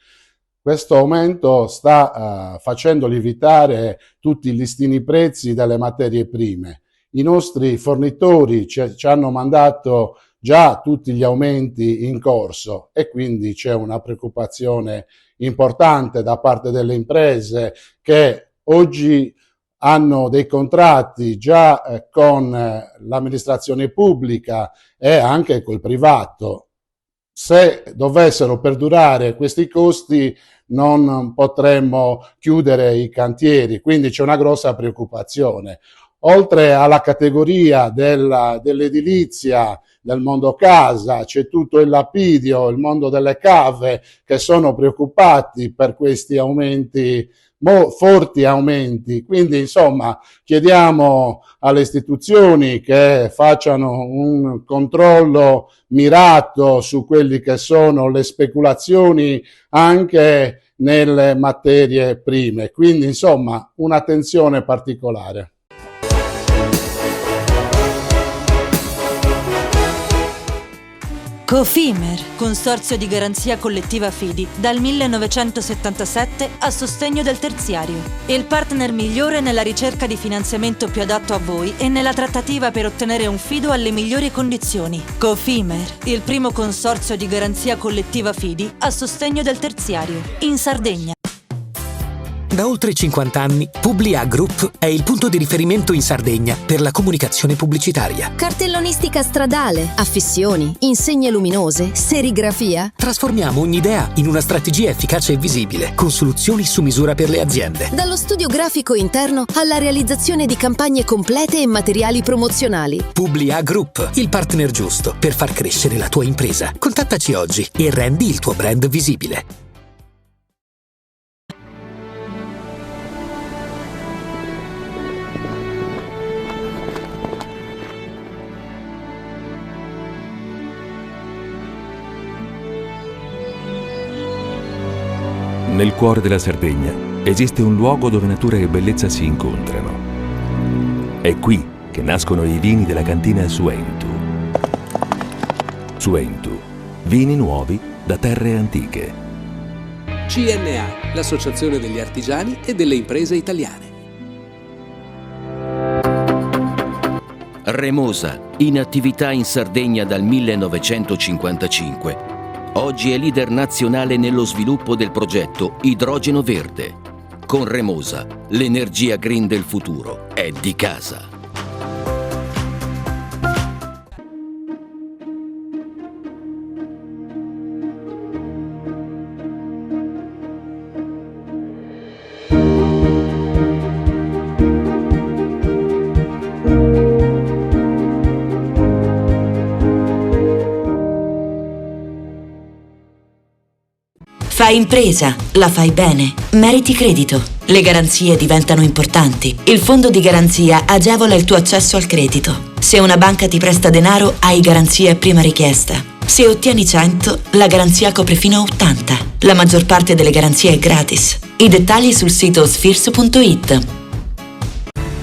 Questo aumento sta facendo lievitare tutti i listini prezzi delle materie prime. I nostri fornitori ci hanno mandato già tutti gli aumenti in corso e quindi c'è una preoccupazione importante da parte delle imprese che oggi hanno dei contratti già con l'amministrazione pubblica e anche col privato. Se dovessero perdurare questi costi non potremmo chiudere i cantieri, quindi c'è una grossa preoccupazione. Oltre alla categoria dell'edilizia, del mondo casa, c'è tutto il lapidio, il mondo delle cave che sono preoccupati per questi aumenti, forti aumenti. Quindi insomma chiediamo alle istituzioni che facciano un controllo mirato su quelli che sono le speculazioni anche nelle materie prime. Quindi insomma un'attenzione particolare. Cofimer, Consorzio di Garanzia Collettiva Fidi, dal 1977 a sostegno del terziario. Il partner migliore nella ricerca di finanziamento più adatto a voi e nella trattativa per ottenere un fido alle migliori condizioni. Cofimer, il primo consorzio di garanzia collettiva Fidi a sostegno del terziario, in Sardegna. Da oltre 50 anni, Publia Group è il punto di riferimento in Sardegna per la comunicazione pubblicitaria. Cartellonistica stradale, affissioni, insegne luminose, serigrafia. Trasformiamo ogni idea in una strategia efficace e visibile, con soluzioni su misura per le aziende. Dallo studio grafico interno alla realizzazione di campagne complete e materiali promozionali. Publia Group, il partner giusto per far crescere la tua impresa. Contattaci oggi e rendi il tuo brand visibile. Nel cuore della Sardegna esiste un luogo dove natura e bellezza si incontrano. È qui che nascono i vini della cantina Suentu. Suentu, vini nuovi da terre antiche. CNA, l'associazione degli artigiani e delle imprese italiane. Remosa, in attività in Sardegna dal 1955. Oggi è leader nazionale nello sviluppo del progetto Idrogeno Verde. Con Remosa, l'energia green del futuro è di casa. Fai impresa, la fai bene, meriti credito. Le garanzie diventano importanti. Il fondo di garanzia agevola il tuo accesso al credito. Se una banca ti presta denaro, hai garanzia a prima richiesta. Se ottieni 100, la garanzia copre fino a 80. La maggior parte delle garanzie è gratis. I dettagli sul sito sfirso.it.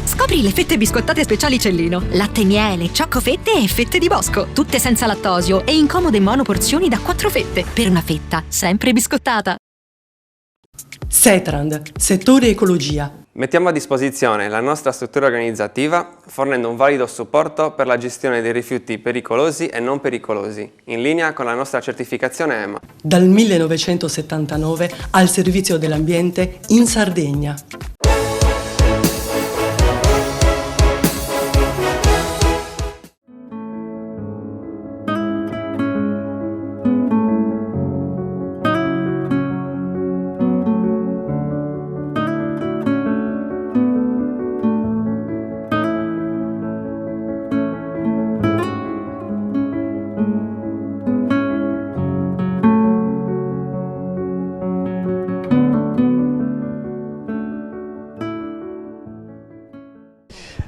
Scopri le fette biscottate speciali Cellino. Latte miele, ciocco-fette e fette di bosco. Tutte senza lattosio e in comode monoporzioni da 4 fette. Per una fetta sempre biscottata. Setrand, settore ecologia. Mettiamo a disposizione la nostra struttura organizzativa fornendo un valido supporto per la gestione dei rifiuti pericolosi e non pericolosi, in linea con la nostra certificazione EMA. Dal 1979 al servizio dell'ambiente in Sardegna.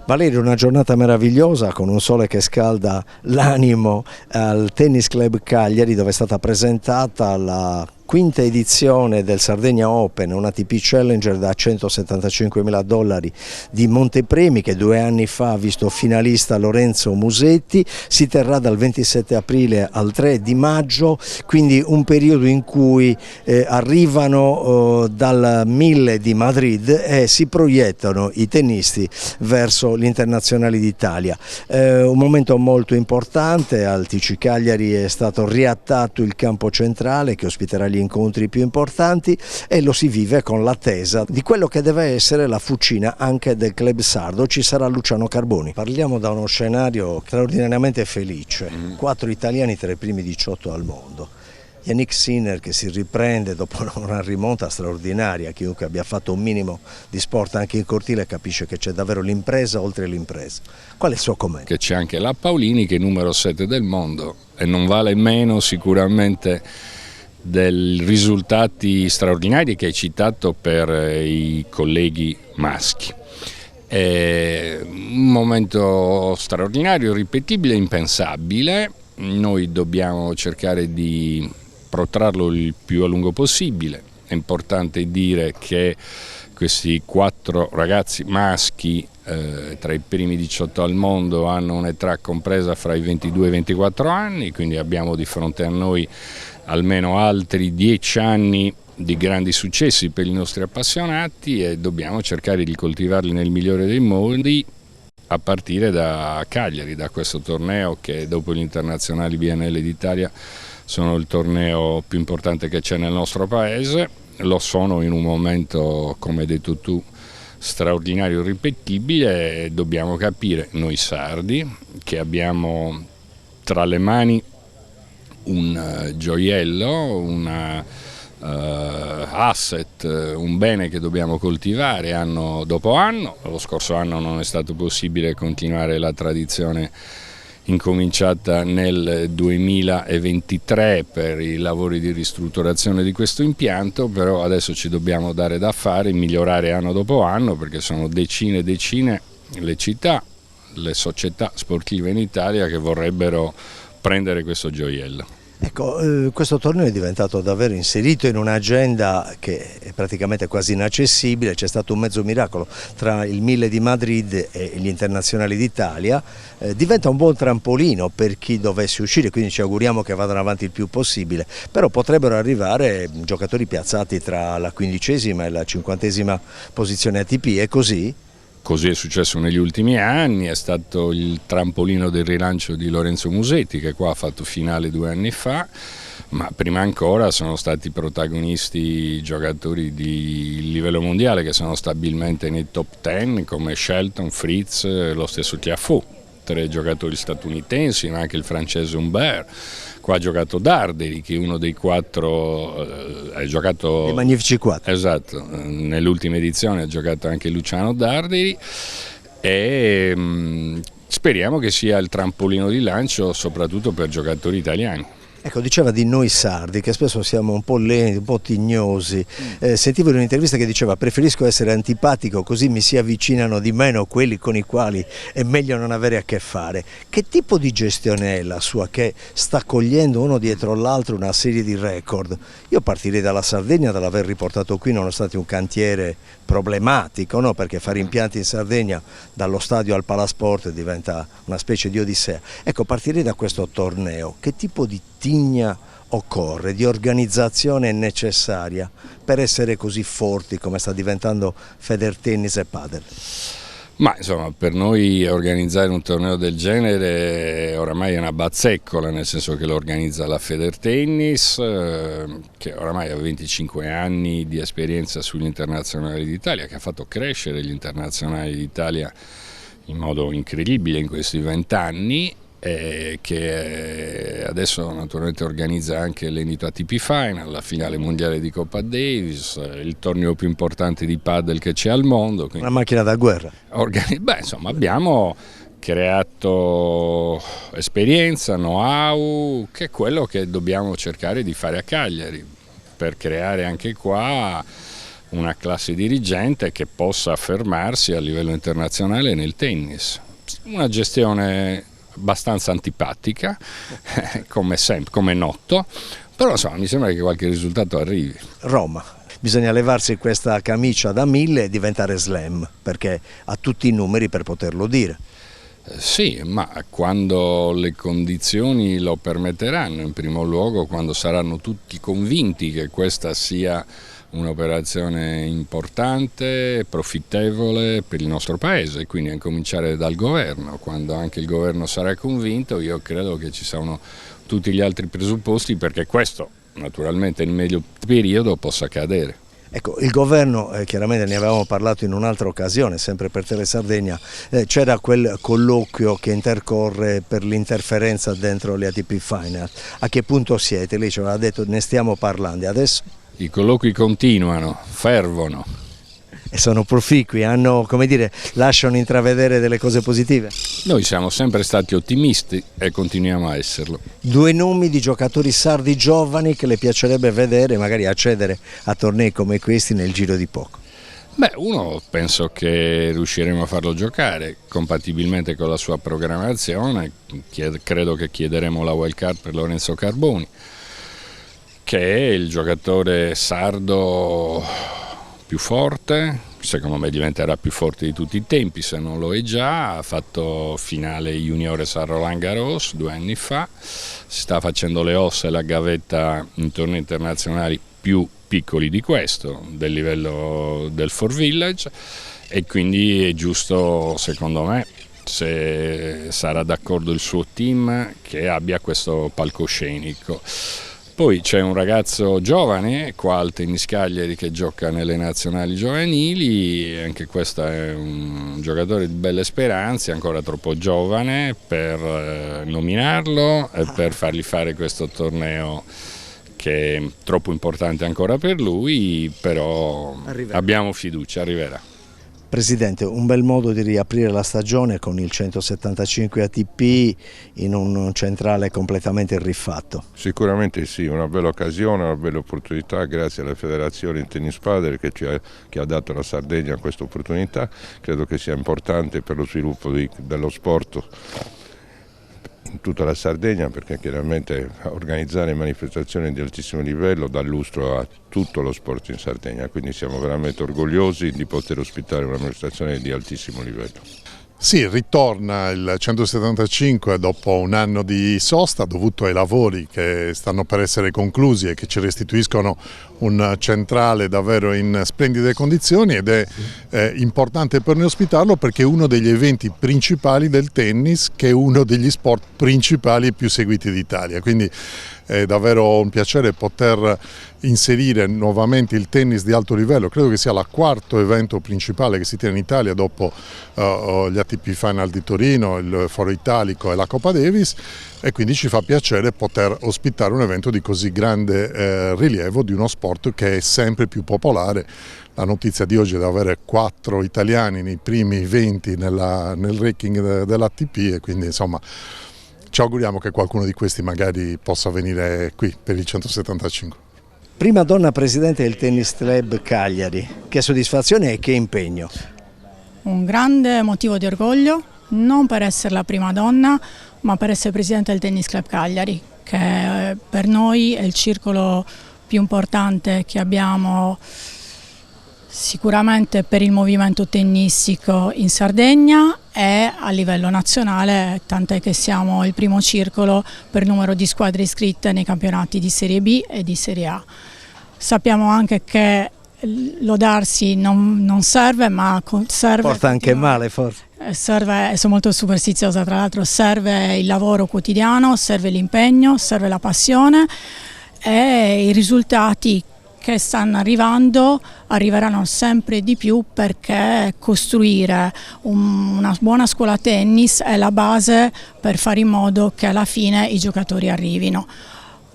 Valerio, una giornata meravigliosa con un sole che scalda l'animo al Tennis Club Cagliari, dove è stata presentata la quinta edizione del Sardegna Open, un ATP Challenger da $175.000 di montepremi che 2 anni fa ha visto finalista Lorenzo Musetti. Si terrà dal 27 aprile al 3 di maggio, quindi un periodo in cui arrivano dal 1000 di Madrid e si proiettano i tennisti verso gli internazionali d'Italia. Un momento molto importante. Al TC Cagliari è stato riattato il campo centrale che ospiterà gli incontri più importanti e lo si vive con l'attesa di quello che deve essere la fucina anche del club sardo. Ci sarà Luciano Carboni. Parliamo da uno scenario straordinariamente felice, 4 italiani tra i primi 18 al mondo. Yannick Sinner che si riprende dopo una rimonta straordinaria. Chiunque abbia fatto un minimo di sport anche in cortile capisce che c'è davvero l'impresa oltre l'impresa. Qual è il suo commento? Che c'è anche la Paolini che è numero 7 del mondo e non vale meno sicuramente dei risultati straordinari che hai citato per i colleghi maschi. È un momento straordinario, ripetibile, impensabile. Noi dobbiamo cercare di protrarlo il più a lungo possibile. È importante dire che questi 4 ragazzi maschi tra i primi 18 al mondo hanno un'età compresa fra i 22 e i 24 anni, quindi abbiamo di fronte a noi almeno altri 10 anni di grandi successi per i nostri appassionati e dobbiamo cercare di coltivarli nel migliore dei modi a partire da Cagliari, da questo torneo che dopo gli internazionali BNL d'Italia sono il torneo più importante che c'è nel nostro paese. lo sono in un momento, come hai detto tu, straordinario, irripetibile, e dobbiamo capire noi sardi che abbiamo tra le mani un gioiello, un asset, un bene che dobbiamo coltivare anno dopo anno. Lo scorso anno non è stato possibile continuare la tradizione incominciata nel 2023 per i lavori di ristrutturazione di questo impianto, però adesso ci dobbiamo dare da fare, migliorare anno dopo anno, perché sono decine e decine le città, le società sportive in Italia che vorrebbero prendere questo gioiello. Ecco, questo torneo è diventato davvero inserito in un'agenda che è praticamente quasi inaccessibile. C'è stato un mezzo miracolo tra il 1000 di Madrid e gli internazionali d'Italia, diventa un buon trampolino per chi dovesse uscire, quindi ci auguriamo che vadano avanti il più possibile, però potrebbero arrivare giocatori piazzati tra la 15ª e la 50ª posizione ATP, è così? Così è successo negli ultimi anni, è stato il trampolino del rilancio di Lorenzo Musetti, che qua ha fatto finale 2 anni fa, ma prima ancora sono stati protagonisti giocatori di livello mondiale che sono stabilmente nei top 10 come Shelton, Fritz, lo stesso Tiafoe, 3 giocatori statunitensi, ma anche il francese Humbert. Qua ha giocato Darderi, che è uno dei 4, ha giocato... I Magnifici 4. Esatto, nell'ultima edizione ha giocato anche Luciano Darderi, e speriamo che sia il trampolino di lancio soprattutto per giocatori italiani. Ecco, diceva di noi sardi che spesso siamo un po' lenti, un po' tignosi. Sentivo in un'intervista che diceva: preferisco essere antipatico così mi si avvicinano di meno quelli con i quali è meglio non avere a che fare. Che tipo di gestione è la sua, che sta cogliendo uno dietro l'altro una serie di record? Io partirei dalla Sardegna, dall'aver riportato qui nonostante un cantiere problematico, no? Perché fare impianti in Sardegna dallo stadio al Palasport diventa una specie di odissea. Ecco, partirei da questo torneo. Che tipo di tigna occorre, di organizzazione è necessaria per essere così forti come sta diventando Federtennis e Padel? Ma insomma, per noi organizzare un torneo del genere oramai è una bazzeccola, nel senso che lo organizza la Federtennis, che oramai ha 25 anni di esperienza sugli internazionali d'Italia, che ha fatto crescere gli internazionali d'Italia in modo incredibile in questi 20 anni, che adesso naturalmente organizza anche l'Enito ATP Final, la finale mondiale di Coppa Davis, il torneo più importante di padel che c'è al mondo. Una macchina da guerra. Beh, insomma, abbiamo creato esperienza, know-how, che è quello che dobbiamo cercare di fare a Cagliari, per creare anche qua una classe dirigente che possa affermarsi a livello internazionale nel tennis. Una gestione abbastanza antipatica, come sempre, come noto, però insomma mi sembra che qualche risultato arrivi. Roma, bisogna levarsi questa camicia da 1000 e diventare slam, perché ha tutti i numeri per poterlo dire. Sì, ma quando le condizioni lo permetteranno, in primo luogo quando saranno tutti convinti che questa sia un'operazione importante, profittevole per il nostro paese, quindi a cominciare dal governo. Quando anche il governo sarà convinto, io credo che ci saranno tutti gli altri presupposti perché questo naturalmente nel medio periodo possa accadere. Ecco, il governo, chiaramente ne avevamo parlato in un'altra occasione, sempre per Tele Sardegna, c'era quel colloquio che intercorre per l'interferenza dentro le ATP Final. A che punto siete? Lei ci aveva detto ne stiamo parlando, adesso? I colloqui continuano, fervono. E sono proficui, hanno, come dire, lasciano intravedere delle cose positive? Noi siamo sempre stati ottimisti e continuiamo a esserlo. 2 nomi di giocatori sardi giovani che le piacerebbe vedere, magari accedere a tornei come questi nel giro di poco. Beh, uno penso che riusciremo a farlo giocare compatibilmente con la sua programmazione, credo che chiederemo la wild card per Lorenzo Carboni, che è il giocatore sardo più forte, secondo me diventerà più forte di tutti i tempi se non lo è già, ha fatto finale juniores a Roland Garros 2 anni fa, si sta facendo le ossa e la gavetta in tornei internazionali più piccoli di questo, del livello del Four Village, e quindi è giusto secondo me, se sarà d'accordo il suo team, che abbia questo palcoscenico. Poi c'è un ragazzo giovane qua al Tennis Cagliari che gioca nelle nazionali giovanili, anche questo è un giocatore di belle speranze, ancora troppo giovane per nominarlo e per fargli fare questo torneo che è troppo importante ancora per lui, però abbiamo fiducia, arriverà. Presidente, un bel modo di riaprire la stagione con il 175 ATP in un centrale completamente rifatto. Sicuramente sì, una bella occasione, una bella opportunità, grazie alla Federazione Tennis Padel che ha dato alla Sardegna questa opportunità. Credo che sia importante per lo sviluppo dello sport in tutta la Sardegna, perché chiaramente organizzare manifestazioni di altissimo livello dà lustro a tutto lo sport in Sardegna, quindi siamo veramente orgogliosi di poter ospitare una manifestazione di altissimo livello. Sì, ritorna il 175 dopo un anno di sosta dovuto ai lavori che stanno per essere conclusi e che ci restituiscono un centrale davvero in splendide condizioni, ed è importante per noi ospitarlo perché è uno degli eventi principali del tennis, che è uno degli sport principali e più seguiti d'Italia, quindi è davvero un piacere poter inserire nuovamente il tennis di alto livello. Credo che sia il quarto evento principale che si tiene in Italia dopo gli ATP Final di Torino, il Foro Italico e la Coppa Davis, e quindi ci fa piacere poter ospitare un evento di così grande rilievo di uno sport che è sempre più popolare. La notizia di oggi è di avere 4 italiani nei primi 20 nel ranking dell'ATP, e quindi insomma ci auguriamo che qualcuno di questi magari possa venire qui per il 175. Prima donna presidente del Tennis Club Cagliari, che soddisfazione e che impegno? Un grande motivo di orgoglio, non per essere la prima donna, ma per essere presidente del Tennis Club Cagliari, che per noi è il circolo più importante che abbiamo sicuramente per il movimento tennistico in Sardegna e a livello nazionale, tant'è che siamo il primo circolo per numero di squadre iscritte nei campionati di Serie B e di Serie A. Sappiamo anche che lodarsi non serve, ma serve... Porta anche male forse. Serve, sono molto superstiziosa tra l'altro, serve il lavoro quotidiano, serve l'impegno, serve la passione, e i risultati che stanno arrivando arriveranno sempre di più, perché costruire una buona scuola tennis è la base per fare in modo che alla fine i giocatori arrivino.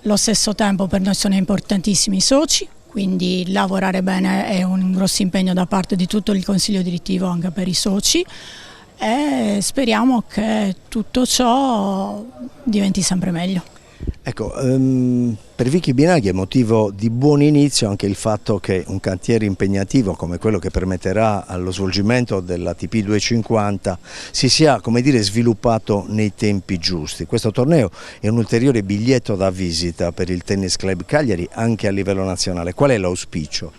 Allo stesso tempo per noi sono importantissimi i soci, quindi lavorare bene è un grosso impegno da parte di tutto il consiglio direttivo anche per i soci, e speriamo che tutto ciò diventi sempre meglio. Ecco, per Vicky Binaghi è motivo di buon inizio anche il fatto che un cantiere impegnativo come quello che permetterà allo svolgimento dell'ATP 250 si sia, come dire, sviluppato nei tempi giusti. Questo torneo è un ulteriore biglietto da visita per il Tennis Club Cagliari anche a livello nazionale. Qual è l'auspicio?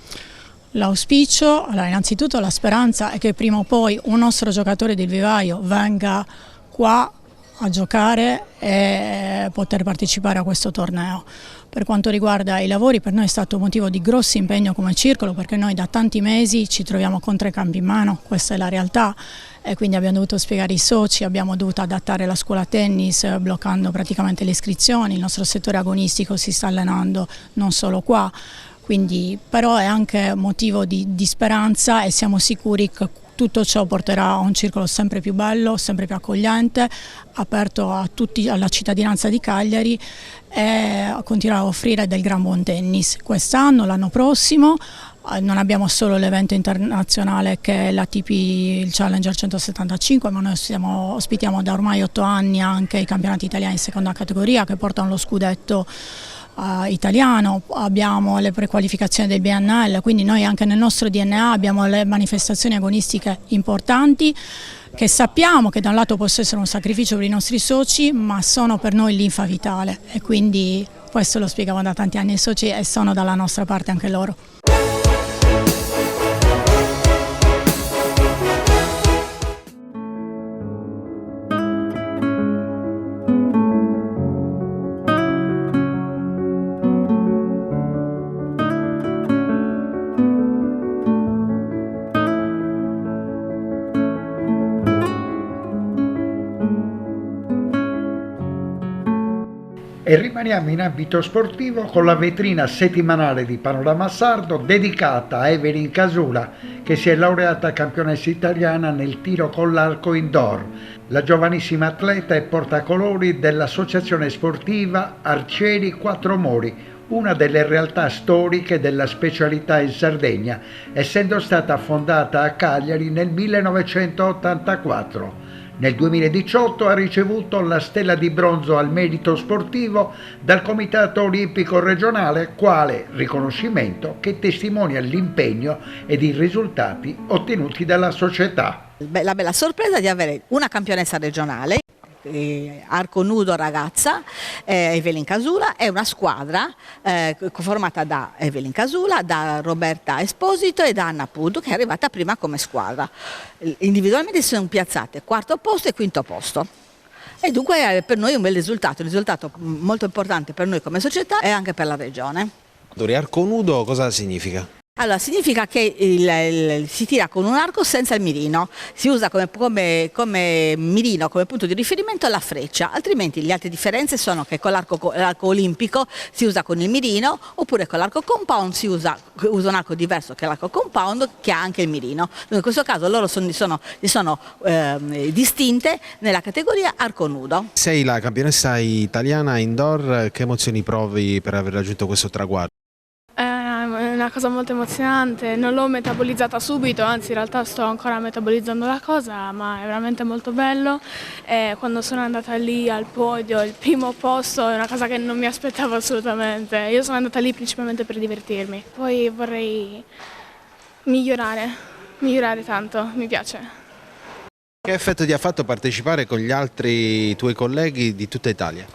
L'auspicio, allora, innanzitutto la speranza è che prima o poi un nostro giocatore del vivaio venga qua a giocare e poter partecipare a questo torneo. Per quanto riguarda i lavori, per noi è stato motivo di grosso impegno come circolo, perché noi da tanti mesi ci troviamo con 3 campi in mano, questa è la realtà, e quindi abbiamo dovuto spiegare ai soci, abbiamo dovuto adattare la scuola tennis bloccando praticamente le iscrizioni, il nostro settore agonistico si sta allenando non solo qua, quindi però è anche motivo di speranza, e siamo sicuri che tutto ciò porterà a un circolo sempre più bello, sempre più accogliente, aperto a tutti, alla cittadinanza di Cagliari, e continuerà a offrire del gran buon tennis. Quest'anno, l'anno prossimo, non abbiamo solo l'evento internazionale che è l'ATP, il Challenger 175, ma noi ospitiamo da ormai 8 anni anche i campionati italiani in seconda categoria che portano lo scudetto italiano, abbiamo le prequalificazioni del BNL, quindi noi anche nel nostro DNA abbiamo le manifestazioni agonistiche importanti che sappiamo che da un lato possono essere un sacrificio per i nostri soci, ma sono per noi linfa vitale, e quindi questo lo spiegavo da tanti anni ai soci e sono dalla nostra parte anche loro. E rimaniamo in ambito sportivo con la vetrina settimanale di Panorama Sardo dedicata a Evelyn Casula, che si è laureata campionessa italiana nel tiro con l'arco indoor. La giovanissima atleta è portacolori dell'associazione sportiva Arcieri Quattro Mori, una delle realtà storiche della specialità in Sardegna, essendo stata fondata a Cagliari nel 1984. Nel 2018 ha ricevuto la stella di bronzo al merito sportivo dal Comitato Olimpico Regionale, quale riconoscimento che testimonia l'impegno ed i risultati ottenuti dalla società. La bella sorpresa di avere una campionessa regionale, arco nudo ragazza, Evelyn Casula, è una squadra formata da Evelyn Casula, da Roberta Esposito e da Anna Puddu, che è arrivata prima come squadra. Individualmente si sono piazzate quarto posto e quinto posto. E dunque per noi è un bel risultato, un risultato molto importante per noi come società e anche per la regione. Arco nudo cosa significa? Allora, significa che si tira con un arco senza il mirino, si usa come mirino, come punto di riferimento la freccia, altrimenti le altre differenze sono che con l'arco olimpico si usa con il mirino, oppure con l'arco compound si usa un arco diverso che l'arco compound che ha anche il mirino. In questo caso loro sono distinte nella categoria arco nudo. Sei la campionessa italiana indoor, che emozioni provi per aver raggiunto questo traguardo? È una cosa molto emozionante, non l'ho metabolizzata subito, anzi in realtà sto ancora metabolizzando la cosa, ma è veramente molto bello. E quando sono andata lì al podio, il primo posto, è una cosa che non mi aspettavo assolutamente. Io sono andata lì principalmente per divertirmi, poi vorrei migliorare tanto, mi piace. Che effetto ti ha fatto partecipare con gli altri tuoi colleghi di tutta Italia?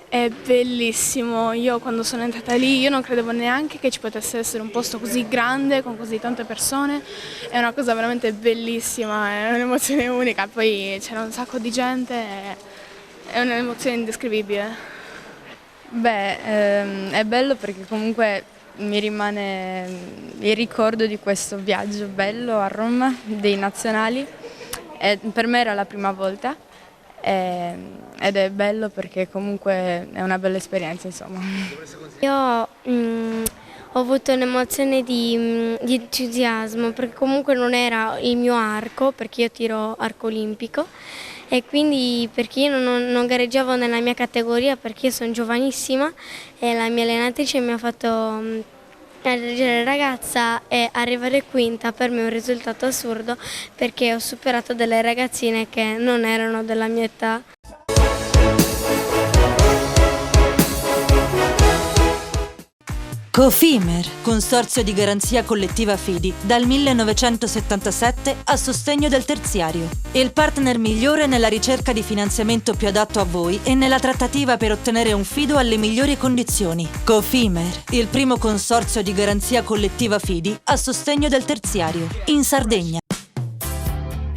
È bellissimo, io quando sono entrata lì io non credevo neanche che ci potesse essere un posto così grande con così tante persone, è una cosa veramente bellissima, è un'emozione unica, poi c'era un sacco di gente, è un'emozione indescrivibile. È bello perché comunque mi rimane il ricordo di questo viaggio bello a Roma, dei nazionali, per me era la prima volta. Ed è bello perché comunque è una bella esperienza, insomma. Io ho avuto un'emozione di entusiasmo perché comunque non era il mio arco, perché io tiro arco olimpico, e quindi perché io non gareggiavo nella mia categoria perché io sono giovanissima e la mia allenatrice mi ha fatto leggere ragazza, e arrivare quinta per me è un risultato assurdo perché ho superato delle ragazzine che non erano della mia età. Cofimer, consorzio di garanzia collettiva Fidi, dal 1977 a sostegno del terziario. Il partner migliore nella ricerca di finanziamento più adatto a voi e nella trattativa per ottenere un fido alle migliori condizioni. Cofimer, il primo consorzio di garanzia collettiva Fidi a sostegno del terziario, in Sardegna.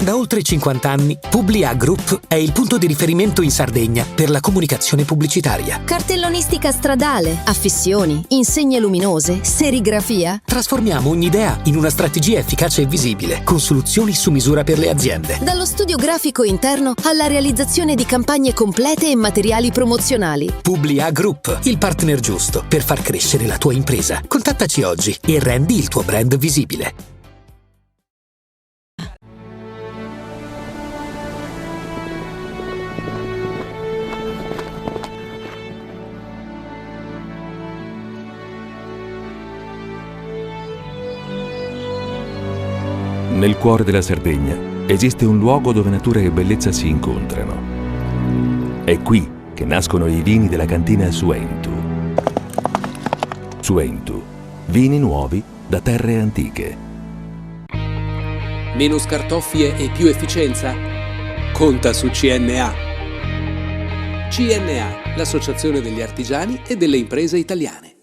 Da oltre 50 anni, Publia Group è il punto di riferimento in Sardegna per la comunicazione pubblicitaria. Cartellonistica stradale, affissioni, insegne luminose, serigrafia. Trasformiamo ogni idea in una strategia efficace e visibile, con soluzioni su misura per le aziende. Dallo studio grafico interno alla realizzazione di campagne complete e materiali promozionali. Publia Group, il partner giusto per far crescere la tua impresa. Contattaci oggi e rendi il tuo brand visibile. Nel cuore della Sardegna esiste un luogo dove natura e bellezza si incontrano. È qui che nascono i vini della cantina Suentu. Suentu, vini nuovi da terre antiche. Meno scartoffie e più efficienza? Conta su CNA. CNA, l'associazione degli artigiani e delle imprese italiane.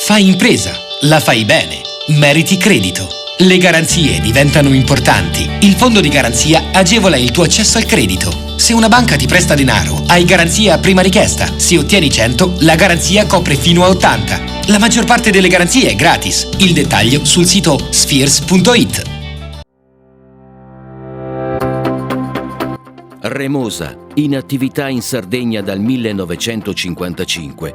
Fai impresa, la fai bene, meriti credito. Le garanzie diventano importanti. Il fondo di garanzia agevola il tuo accesso al credito. Se una banca ti presta denaro, hai garanzia a prima richiesta. Se ottieni 100, la garanzia copre fino a 80. La maggior parte delle garanzie è gratis. Il dettaglio sul sito spheres.it. Remosa, in attività in Sardegna dal 1955,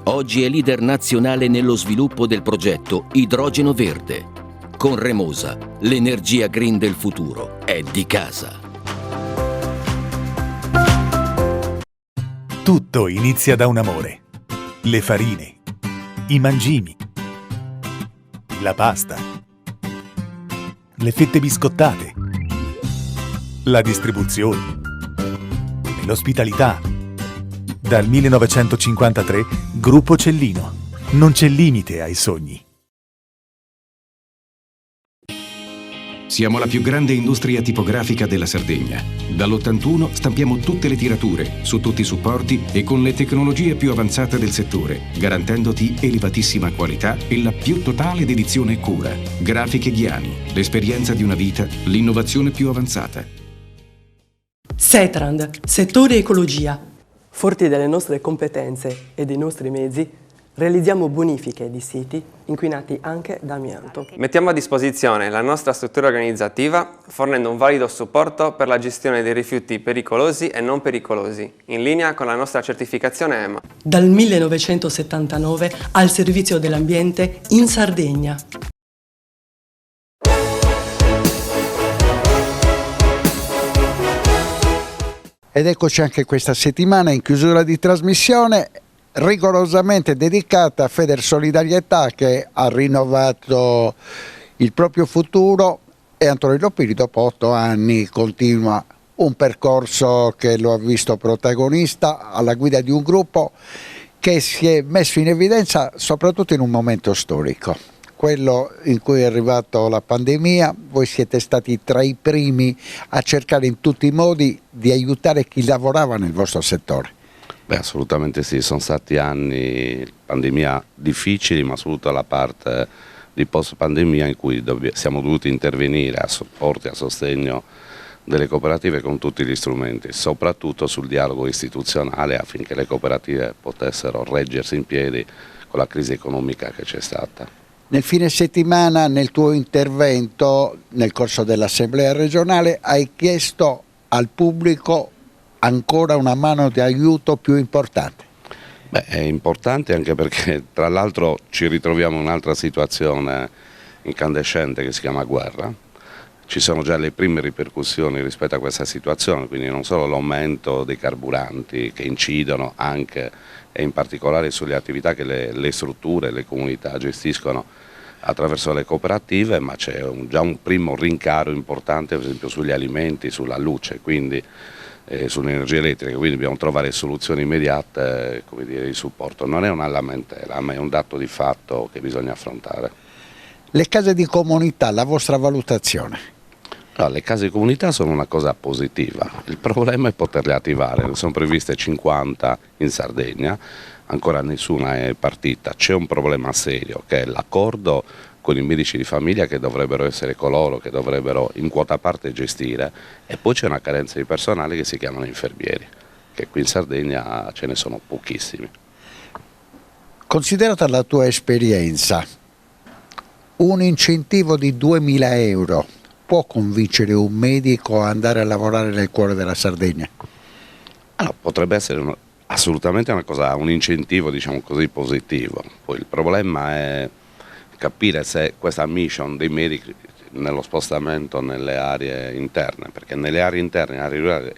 oggi è leader nazionale nello sviluppo del progetto Idrogeno Verde. Con Remosa, l'energia green del futuro è di casa. Tutto inizia da un amore. Le farine, i mangimi, la pasta, le fette biscottate, la distribuzione, l'ospitalità. Dal 1953, Gruppo Cellino. Non c'è limite ai sogni. Siamo la più grande industria tipografica della Sardegna. Dall'81 stampiamo tutte le tirature, su tutti i supporti e con le tecnologie più avanzate del settore, garantendoti elevatissima qualità e la più totale dedizione e cura. Grafiche Ghiani, l'esperienza di una vita, l'innovazione più avanzata. Setrand, settore ecologia. Forti delle nostre competenze e dei nostri mezzi, realizziamo bonifiche di siti inquinati anche da amianto. Mettiamo a disposizione la nostra struttura organizzativa fornendo un valido supporto per la gestione dei rifiuti pericolosi e non pericolosi, in linea con la nostra certificazione EMA. Dal 1979 al servizio dell'ambiente in Sardegna. Ed eccoci anche questa settimana in chiusura di trasmissione, rigorosamente dedicata a Federsolidarietà, che ha rinnovato il proprio futuro, e Antonello Piri dopo 8 anni continua un percorso che lo ha visto protagonista alla guida di un gruppo che si è messo in evidenza soprattutto in un momento storico, quello in cui è arrivata la pandemia. Voi siete stati tra i primi a cercare in tutti i modi di aiutare chi lavorava nel vostro settore. Beh, assolutamente sì, sono stati anni pandemia difficili, ma soprattutto la parte di post pandemia in cui siamo dovuti intervenire a supporto e a sostegno delle cooperative con tutti gli strumenti, soprattutto sul dialogo istituzionale affinché le cooperative potessero reggersi in piedi con la crisi economica che c'è stata. Nel fine settimana, nel tuo intervento nel corso dell'Assemblea regionale, hai chiesto al pubblico ancora una mano di aiuto più importante. Beh, è importante anche perché tra l'altro ci ritroviamo in un'altra situazione incandescente che si chiama guerra. Ci sono già le prime ripercussioni rispetto a questa situazione, quindi non solo l'aumento dei carburanti che incidono anche e in particolare sulle attività che le strutture, le comunità gestiscono attraverso le cooperative, ma c'è già un primo rincaro importante per esempio sugli alimenti, sulla luce, quindi sull'energia elettrica, quindi dobbiamo trovare soluzioni immediate, come dire, di supporto. Non è una lamentela, ma è un dato di fatto che bisogna affrontare. Le case di comunità, la vostra valutazione? No, le case di comunità sono una cosa positiva, il problema è poterle attivare, ne sono previste 50 in Sardegna, ancora nessuna è partita, c'è un problema serio che è l'accordo con i medici di famiglia che dovrebbero essere coloro che dovrebbero in quota parte gestire, e poi c'è una carenza di personale che si chiamano infermieri, che qui in Sardegna ce ne sono pochissimi. Considerata la tua esperienza, un incentivo di 2.000 euro può convincere un medico a andare a lavorare nel cuore della Sardegna? Allora, potrebbe essere assolutamente una cosa, un incentivo, diciamo così, positivo. Poi il problema è capire se questa mission dei medici nello spostamento nelle aree interne, perché nelle aree interne, aree rurali,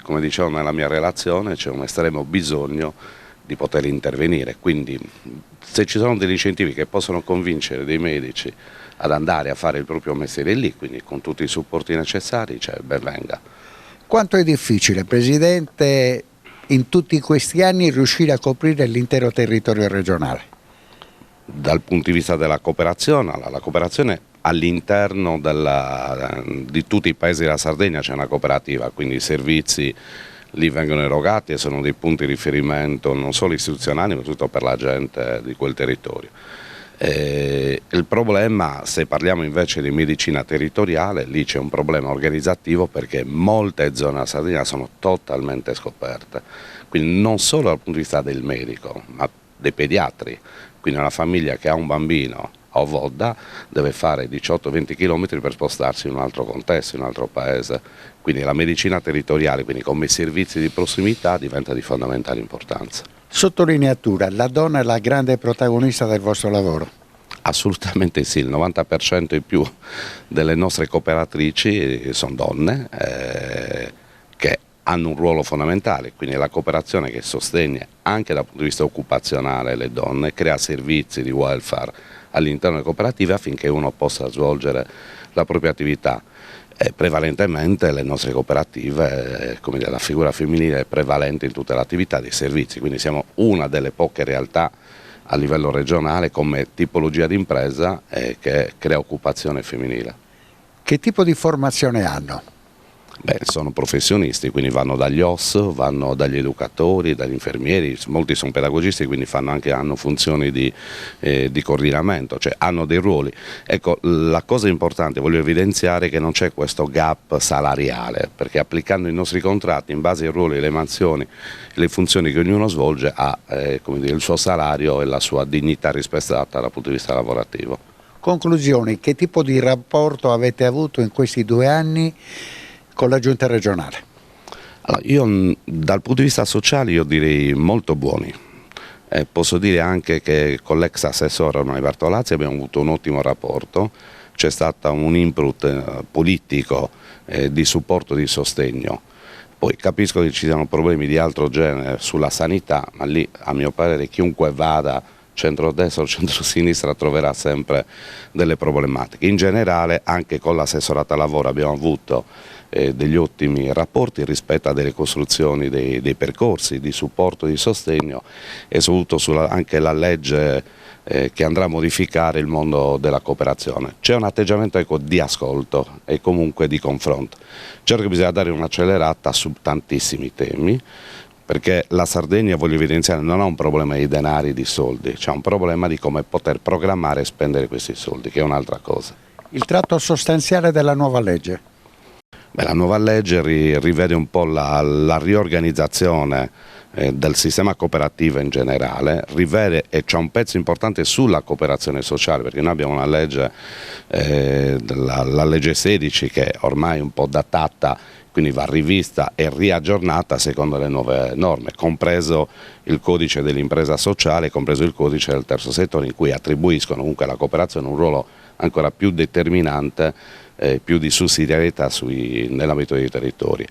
come dicevo nella mia relazione, c'è un estremo bisogno di poter intervenire, quindi se ci sono degli incentivi che possono convincere dei medici ad andare a fare il proprio mestiere lì, quindi con tutti i supporti necessari, cioè ben venga. Quanto è difficile, Presidente, in tutti questi anni riuscire a coprire l'intero territorio regionale? Dal punto di vista della cooperazione, la cooperazione all'interno di tutti i paesi della Sardegna c'è una cooperativa, quindi i servizi lì vengono erogati e sono dei punti di riferimento non solo istituzionali ma soprattutto per la gente di quel territorio. Il problema, se parliamo invece di medicina territoriale, lì c'è un problema organizzativo perché molte zone della Sardegna sono totalmente scoperte, quindi non solo dal punto di vista del medico ma dei pediatri. Quindi una famiglia che ha un bambino a Vodda deve fare 18-20 km per spostarsi in un altro contesto, in un altro paese. Quindi la medicina territoriale, quindi come servizi di prossimità, diventa di fondamentale importanza. Sottolineatura, la donna è la grande protagonista del vostro lavoro. Assolutamente sì, il 90% in più delle nostre cooperatrici sono donne che hanno un ruolo fondamentale, quindi la cooperazione che sostiene anche dal punto di vista occupazionale le donne, crea servizi di welfare all'interno delle cooperative affinché uno possa svolgere la propria attività. Prevalentemente le nostre cooperative, come dire, la figura femminile è prevalente in tutte le attività dei servizi, quindi siamo una delle poche realtà a livello regionale come tipologia di impresa che crea occupazione femminile. Che tipo di formazione hanno? Beh, sono professionisti, quindi vanno dagli OS, vanno dagli educatori, dagli infermieri, molti sono pedagogisti, quindi hanno funzioni di coordinamento, cioè hanno dei ruoli. Ecco, la cosa importante, voglio evidenziare che non c'è questo gap salariale, perché applicando i nostri contratti in base ai ruoli, le mansioni, le funzioni che ognuno svolge ha come dire, il suo salario e la sua dignità rispettata dal punto di vista lavorativo. Conclusioni, che tipo di rapporto avete avuto in questi 2 anni con la giunta regionale? Allora, io dal punto di vista sociale io direi molto buoni. Posso dire anche che con l'ex assessore Ormai Bartolazzi abbiamo avuto un ottimo rapporto, c'è stato un input politico di supporto, di sostegno. Poi capisco che ci siano problemi di altro genere sulla sanità, ma lì a mio parere chiunque vada centrodestra o centrosinistra troverà sempre delle problematiche. In generale anche con l'assessorato al lavoro abbiamo avuto degli ottimi rapporti rispetto a delle costruzioni dei percorsi di supporto e di sostegno e soprattutto anche la legge che andrà a modificare il mondo della cooperazione. C'è un atteggiamento di ascolto e comunque di confronto. Certo che bisogna dare un'accelerata su tantissimi temi, perché la Sardegna, voglio evidenziare, non ha un problema di denari, di soldi, c'è un problema di come poter programmare e spendere questi soldi, che è un'altra cosa. Il tratto sostanziale della nuova legge? Beh, la nuova legge rivede un po' la riorganizzazione del sistema cooperativo in generale, rivede e c'è un pezzo importante sulla cooperazione sociale, perché noi abbiamo una legge, la legge 16, che ormai è un po' datata, quindi va rivista e riaggiornata secondo le nuove norme, compreso il codice dell'impresa sociale, compreso il codice del terzo settore, in cui attribuiscono comunque alla cooperazione un ruolo ancora più determinante, più di sussidiarietà nell'ambito dei territori,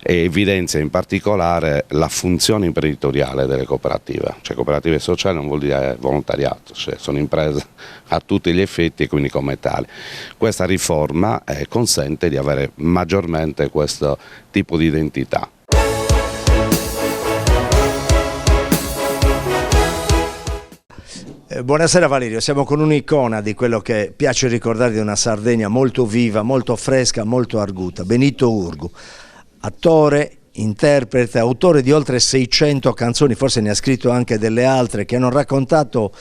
e evidenzia in particolare la funzione imprenditoriale delle cooperative, cioè cooperative sociali non vuol dire volontariato, cioè sono imprese a tutti gli effetti e quindi come tali. Questa riforma consente di avere maggiormente questo tipo di identità. Buonasera Valerio, siamo con un'icona di quello che piace ricordare di una Sardegna molto viva, molto fresca, molto arguta, Benito Urgu, attore, interprete, autore di oltre 600 canzoni, forse ne ha scritto anche delle altre che hanno raccontato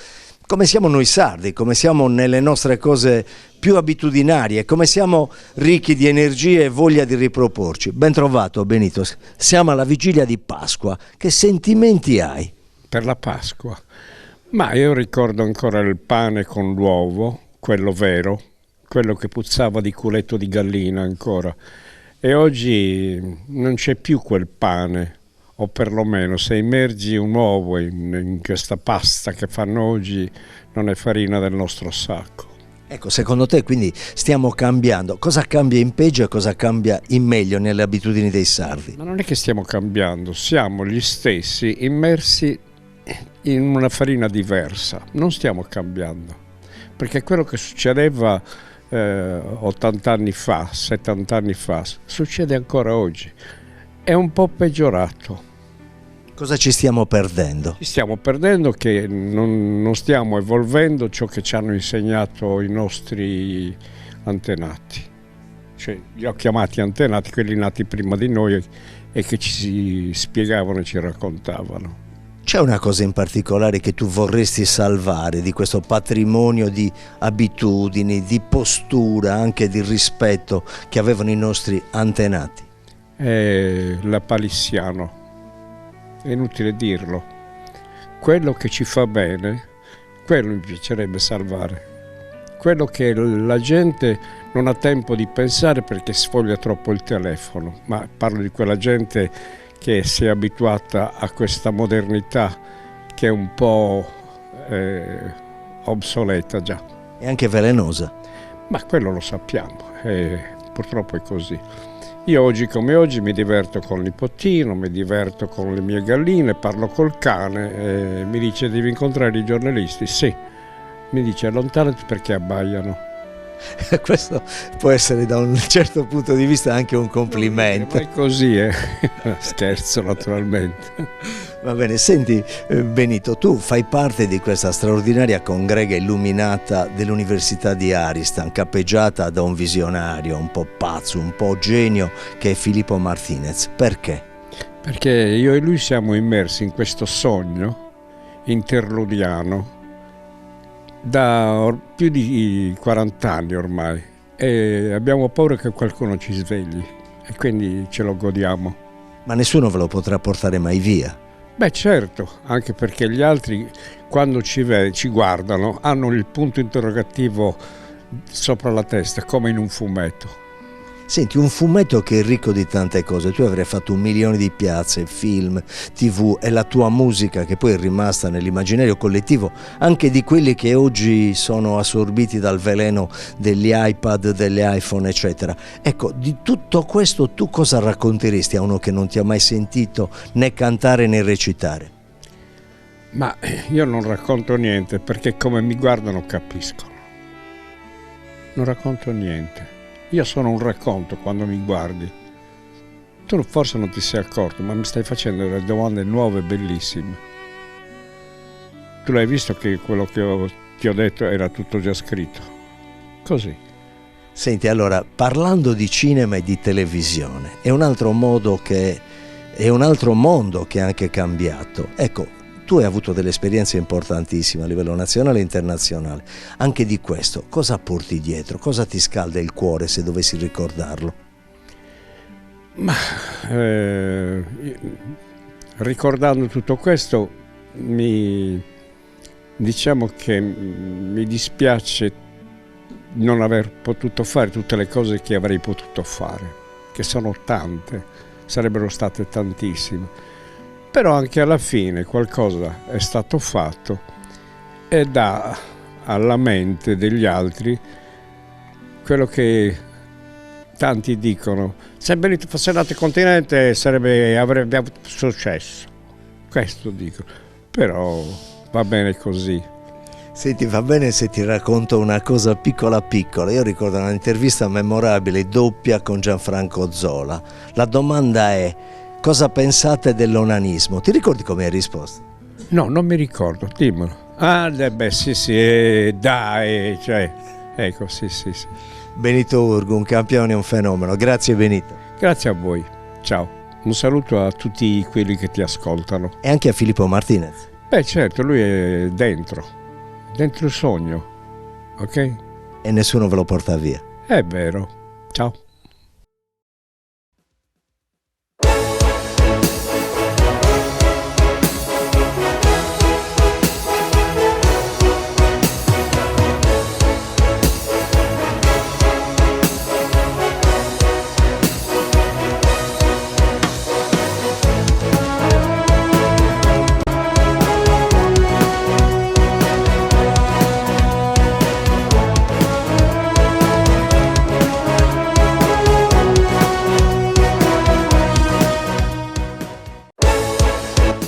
come siamo noi sardi, come siamo nelle nostre cose più abitudinarie, come siamo ricchi di energie e voglia di riproporci. Ben trovato Benito, siamo alla vigilia di Pasqua, che sentimenti hai? Per la Pasqua? Ma io ricordo ancora il pane con l'uovo, quello vero, quello che puzzava di culetto di gallina ancora. E oggi non c'è più quel pane, o perlomeno se immergi un uovo in questa pasta che fanno oggi non è farina del nostro sacco. Ecco, secondo te quindi stiamo cambiando. Cosa cambia in peggio e cosa cambia in meglio nelle abitudini dei sardi? Ma non è che stiamo cambiando, siamo gli stessi immersi in una farina diversa, non stiamo cambiando, perché quello che succedeva 80 anni fa, 70 anni fa, succede ancora oggi, è un po' peggiorato. Cosa ci stiamo perdendo? Ci stiamo perdendo che non stiamo evolvendo ciò che ci hanno insegnato i nostri antenati, cioè li ho chiamati antenati, quelli nati prima di noi e che ci spiegavano e ci raccontavano. C'è una cosa in particolare che tu vorresti salvare di questo patrimonio di abitudini, di postura, anche di rispetto che avevano i nostri antenati? La palissiano, è inutile dirlo. Quello che ci fa bene, quello mi piacerebbe salvare. quello che la gente non ha tempo di pensare perché sfoglia troppo il telefono, ma parlo di quella gente che si è abituata a questa modernità che è un po' obsoleta già. E anche velenosa. Ma quello lo sappiamo, purtroppo è così. Io oggi come oggi mi diverto con il nipotino, mi diverto con le mie galline, parlo col cane, mi dice devi incontrare i giornalisti, sì, mi dice allontanati perché abbaiano. Questo può essere da un certo punto di vista anche un complimento. È così, scherzo naturalmente. Va bene, senti Benito, tu fai parte di questa straordinaria congrega illuminata dell'Università di Aristan, cappeggiata da un visionario, un po' pazzo, un po' genio, che è Filippo Martinez. Perché? Perché io e lui siamo immersi in questo sogno interludiano da più di 40 anni ormai e abbiamo paura che qualcuno ci svegli e quindi ce lo godiamo. Ma nessuno ve lo potrà portare mai via? Beh certo, anche perché gli altri quando ci guardano hanno il punto interrogativo sopra la testa come in un fumetto. Senti, un fumetto che è ricco di tante cose, tu avrai fatto 1 milione di piazze, film, tv e la tua musica che poi è rimasta nell'immaginario collettivo anche di quelli che oggi sono assorbiti dal veleno degli iPad, delle iPhone eccetera. Ecco, di tutto questo tu cosa racconteresti a uno che non ti ha mai sentito né cantare né recitare? Ma io non racconto niente perché come mi guardano capiscono. Non racconto niente. Io sono un racconto quando mi guardi. Tu forse non ti sei accorto, ma mi stai facendo delle domande nuove e bellissime. Tu l'hai visto che quello che ti ho detto era tutto già scritto. Così. Senti, allora, parlando di cinema e di televisione, è un altro mondo che è anche cambiato. Ecco, tu hai avuto delle esperienze importantissime a livello nazionale e internazionale. Anche di questo, cosa porti dietro? Cosa ti scalda il cuore se dovessi ricordarlo? Ma ricordando tutto questo, diciamo che mi dispiace non aver potuto fare tutte le cose che avrei potuto fare, che sono tante, sarebbero state tantissime. Però anche alla fine qualcosa è stato fatto e dà alla mente degli altri quello che tanti dicono: se Benito fosse nato in continente avrebbe avuto successo. Questo dico, però va bene così. Senti, va bene se ti racconto una cosa piccola piccola. Io ricordo un'intervista memorabile, doppia con Gianfranco Zola. La domanda è: cosa pensate dell'onanismo? Ti ricordi come hai risposto? No, non mi ricordo, dimmelo. Ah, beh, sì, dai, cioè, ecco, sì. Benito Urgu, un campione, un fenomeno. Grazie Benito. Grazie a voi, ciao. Un saluto a tutti quelli che ti ascoltano. E anche a Filippo Martinez. Beh, certo, lui è dentro il sogno, ok? E nessuno ve lo porta via. È vero, ciao.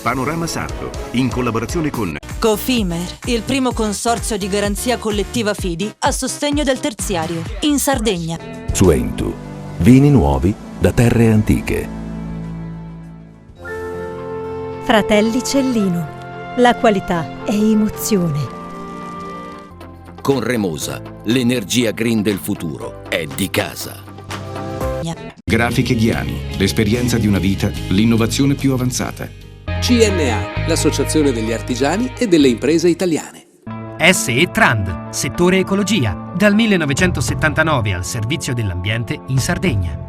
Panorama Sardo, in collaborazione con Cofimer, il primo consorzio di garanzia collettiva fidi a sostegno del terziario, in Sardegna. Suentu, vini nuovi da terre antiche. Fratelli Cellino, la qualità è emozione. Con Remosa, l'energia green del futuro è di casa. Grafiche Ghiani, l'esperienza di una vita, l'innovazione più avanzata. CNA, l'associazione degli artigiani e delle imprese italiane. SE Trand, settore ecologia, dal 1979 al servizio dell'ambiente in Sardegna.